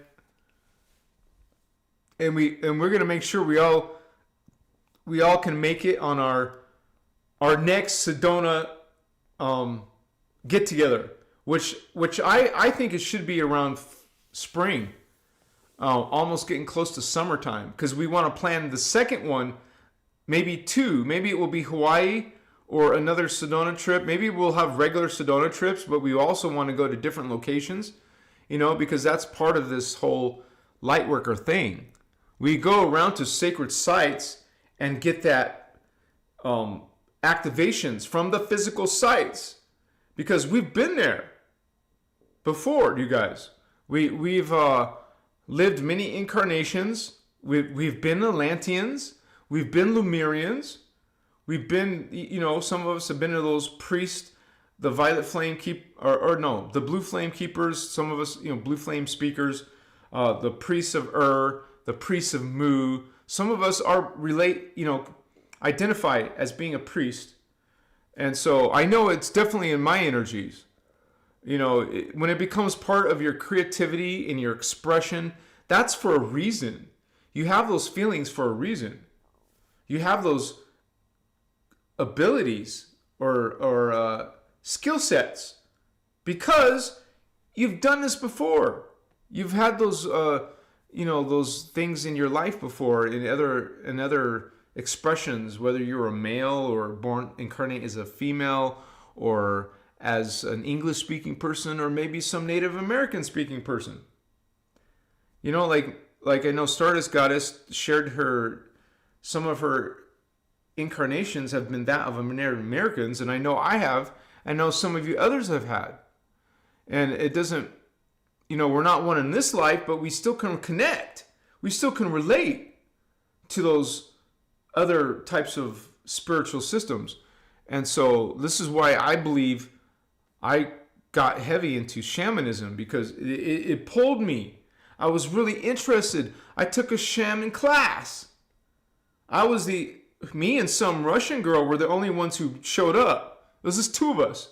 And we're gonna make sure we all can make it on our next Sedona get together, which I think it should be around spring, almost getting close to summertime, because we want to plan the second one, maybe two. Maybe it will be Hawaii or another Sedona trip. Maybe we'll have regular Sedona trips, but we also want to go to different locations, because that's part of this whole Lightworker thing. We go around to sacred sites and get that activations from the physical sites, because we've been there before, you guys. We've lived many incarnations. We've been Atlanteans. We've been Lemurians. We've been, some of us have been to those priests, the violet flame the blue flame keepers. Some of us, blue flame speakers, the priests of the priests of Mu. Some of us are identified as being a priest. And so I know it's definitely in my energies. When it becomes part of your creativity and your expression, that's for a reason. You have those feelings for a reason. You have those abilities or skill sets because you've done this before. You've had those those things in your life before in other expressions, whether you're a male or born incarnate as a female or as an English speaking person or maybe some Native American speaking person. Like I know Stardust Goddess shared some of her incarnations have been that of Native Americans, and I know I have. I know some of you others have had. And it doesn't, we're not one in this life, but we still can connect. We still can relate to those other types of spiritual systems. And so this is why I believe I got heavy into shamanism, because it pulled me. I was really interested. I took a shaman class. Me and some Russian girl were the only ones who showed up. It was just two of us.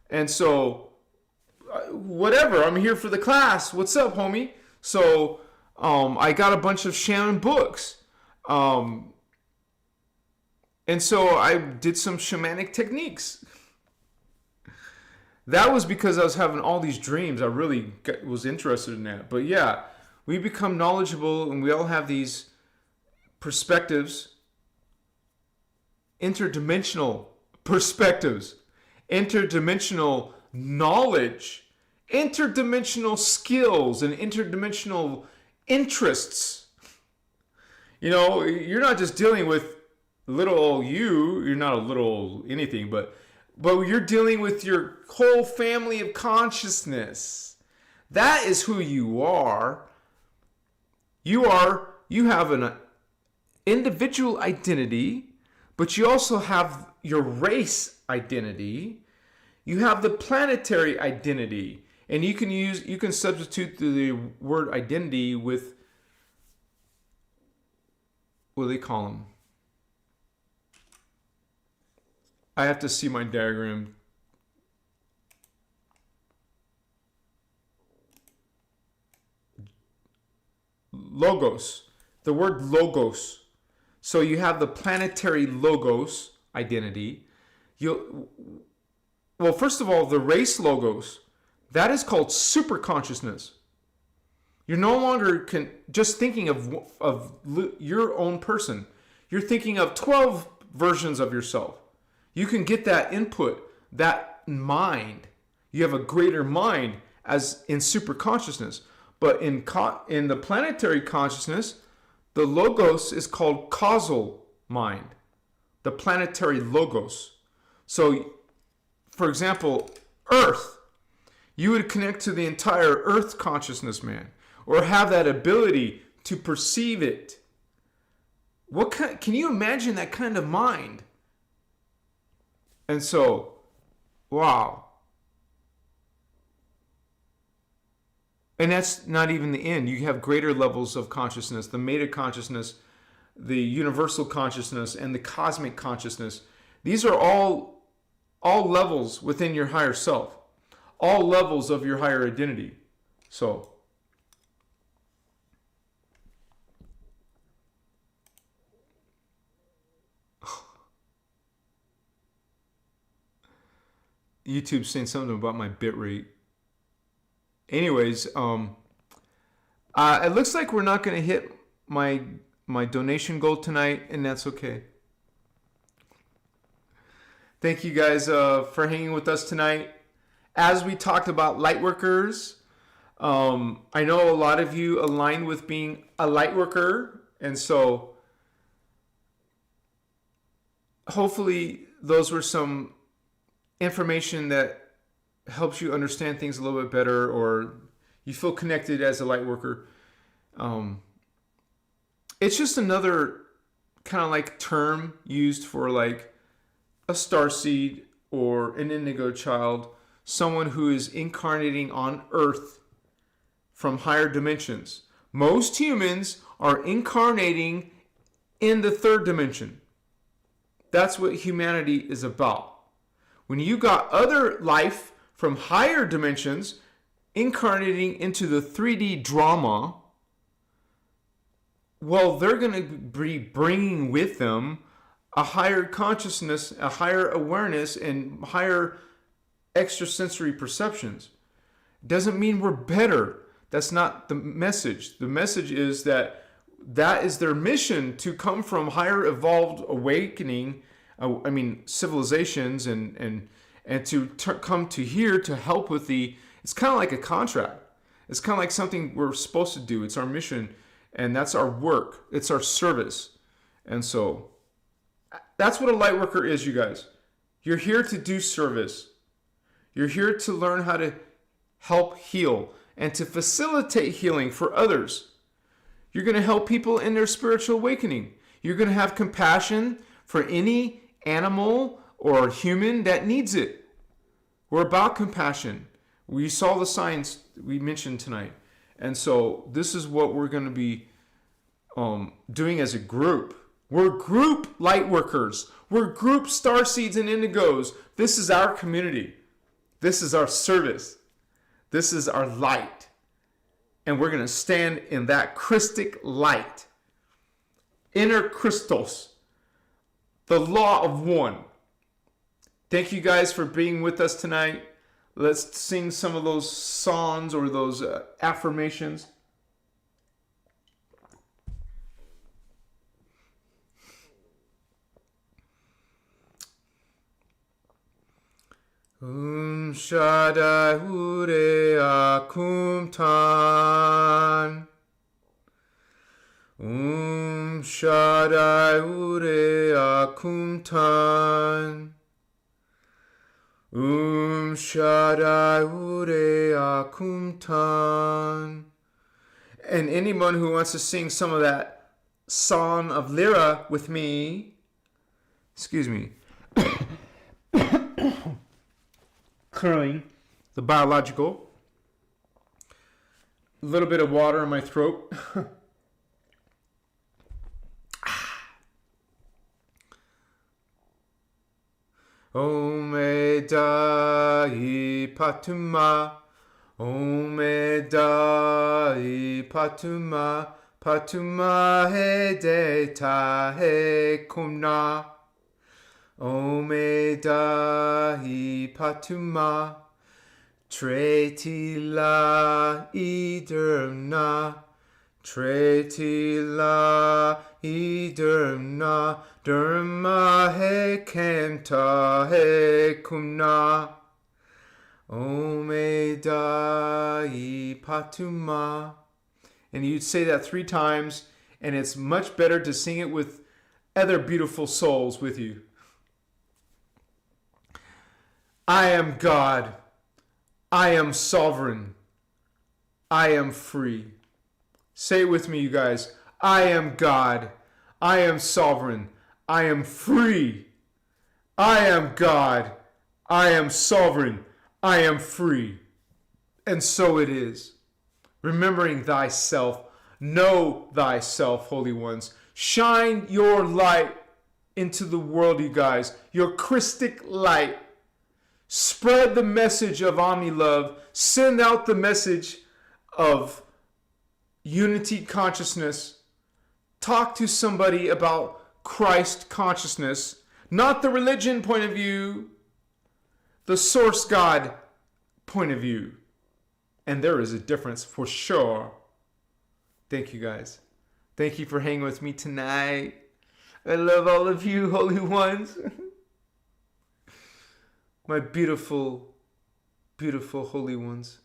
And so, whatever, I'm here for the class. What's up, homie? So, I got a bunch of shaman books. And so I did some shamanic techniques. That was because I was having all these dreams. I really was interested in that. But yeah, we become knowledgeable and we all have these perspectives, interdimensional perspectives, interdimensional knowledge, interdimensional skills, and interdimensional interests. You're not just dealing with little old you. You're not a little old anything, but you're dealing with your whole family of consciousness. That is who you are. You have an individual identity, but you also have your race identity. You have the planetary identity, and you can substitute the word identity with, what do they call them? I have to see my diagram. Logos. The word logos. So you have the planetary logos identity. Well, first of all, the race logos, that is called super consciousness. You're no longer just thinking of your own person. You're thinking of 12 versions of yourself. You can get that input, that mind. You have a greater mind as in super consciousness. But in the planetary consciousness, the logos is called causal mind. The planetary logos. So, for example, Earth, you would connect to the entire Earth consciousness, man, or have that ability to perceive it. Can you imagine that kind of mind? And so, wow. And that's not even the end. You have greater levels of consciousness, the meta consciousness, the universal consciousness, and the cosmic consciousness. These are all levels within your higher self, all levels of your higher identity. So, YouTube's saying something about my bit rate. Anyways, it looks like we're not going to hit my donation goal tonight, and that's okay. Thank you guys for hanging with us tonight. As we talked about Lightworkers, I know a lot of you align with being a Lightworker, and so hopefully those were some information that helps you understand things a little bit better, or you feel connected as a light worker. It's just another kind of like term used for like a starseed or an indigo child, someone who is incarnating on Earth from higher dimensions. Most humans are incarnating in the third dimension. That's what humanity is about. When you got other life from higher dimensions incarnating into the 3D drama, well, they're going to be bringing with them a higher consciousness, a higher awareness, and higher extrasensory perceptions. Doesn't mean we're better. That's not the message. The message is that is their mission, to come from higher evolved awakening, civilizations, and to come to here to help with it's kind of like a contract. It's kind of like something we're supposed to do. It's our mission, and that's our work. It's our service. And so that's what a light worker is, you guys. You're here to do service. You're here to learn how to help heal and to facilitate healing for others. You're going to help people in their spiritual awakening. You're going to have compassion for any animal or human that needs it. We're about compassion. We saw the signs we mentioned tonight. And so this is what we're going to be doing as a group. We're group light workers. We're group starseeds and indigos. This is our community. This is our service. This is our light. And we're going to stand in that Christic light. Innerchristos. The law of one. Thank you guys for being with us tonight. Let's sing some of those songs or those affirmations. Shaddai Ure Akumtan. Shaddai Ure Akumtan. Shaddai Ure Akumtan. And anyone who wants to sing some of that song of Lyra with me, excuse me, clearing the biological, a little bit of water in my throat. Omedai Patuma, Omedai Patuma, Patuma Hedeta Hekumna, Omedai Patuma, Tretila Idermna, Tretila Idermna, Dharma Hekenta Hekumna, Omedai Patuma. And you'd say that 3 times, and it's much better to sing it with other beautiful souls with you. I am God. I am sovereign. I am free. Say it with me, you guys. I am God. I am sovereign. I am free. I am God. I am sovereign. I am free. And so it is. Remembering thyself. Know thyself, holy ones. Shine your light into the world, you guys. Your Christic light. Spread the message of Omni Love. Send out the message of unity consciousness. Talk to somebody about Christ consciousness. Not the religion point of view. The source God point of view. And there is a difference for sure. Thank you guys. Thank you for hanging with me tonight. I love all of you, holy ones. My beautiful, beautiful holy ones.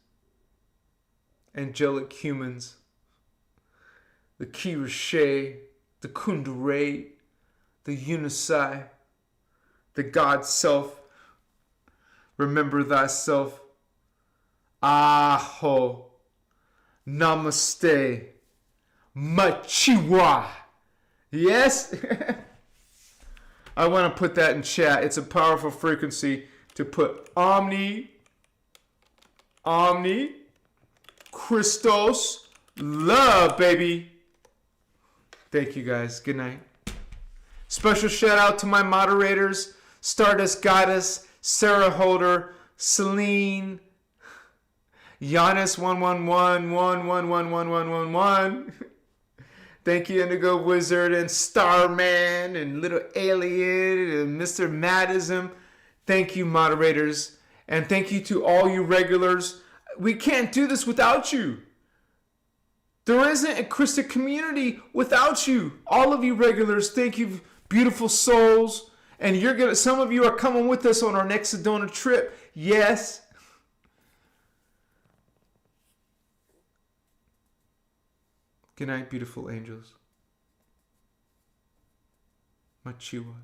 Angelic humans. The Kirashe, the Kundalini, the Unisai, the God Self. Remember thyself. Aho. Namaste. Machiwa. Yes? I want to put that in chat. It's a powerful frequency to put Omni, Christos, love, baby. Thank you guys. Good night. Special shout out to my moderators, Stardust Goddess, Sarah Holder, Celine, Giannis 111111111. Thank you, Indigo Wizard and Starman and Little Alien and Mr. Madism. Thank you, moderators. And thank you to all you regulars. We can't do this without you. There isn't a Christic community without you. All of you regulars, thank you, beautiful souls. And some of you are coming with us on our next Sedona trip. Yes. Good night, beautiful angels. Machiwa.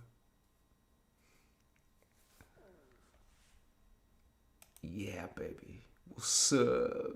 Yeah, baby. What's up?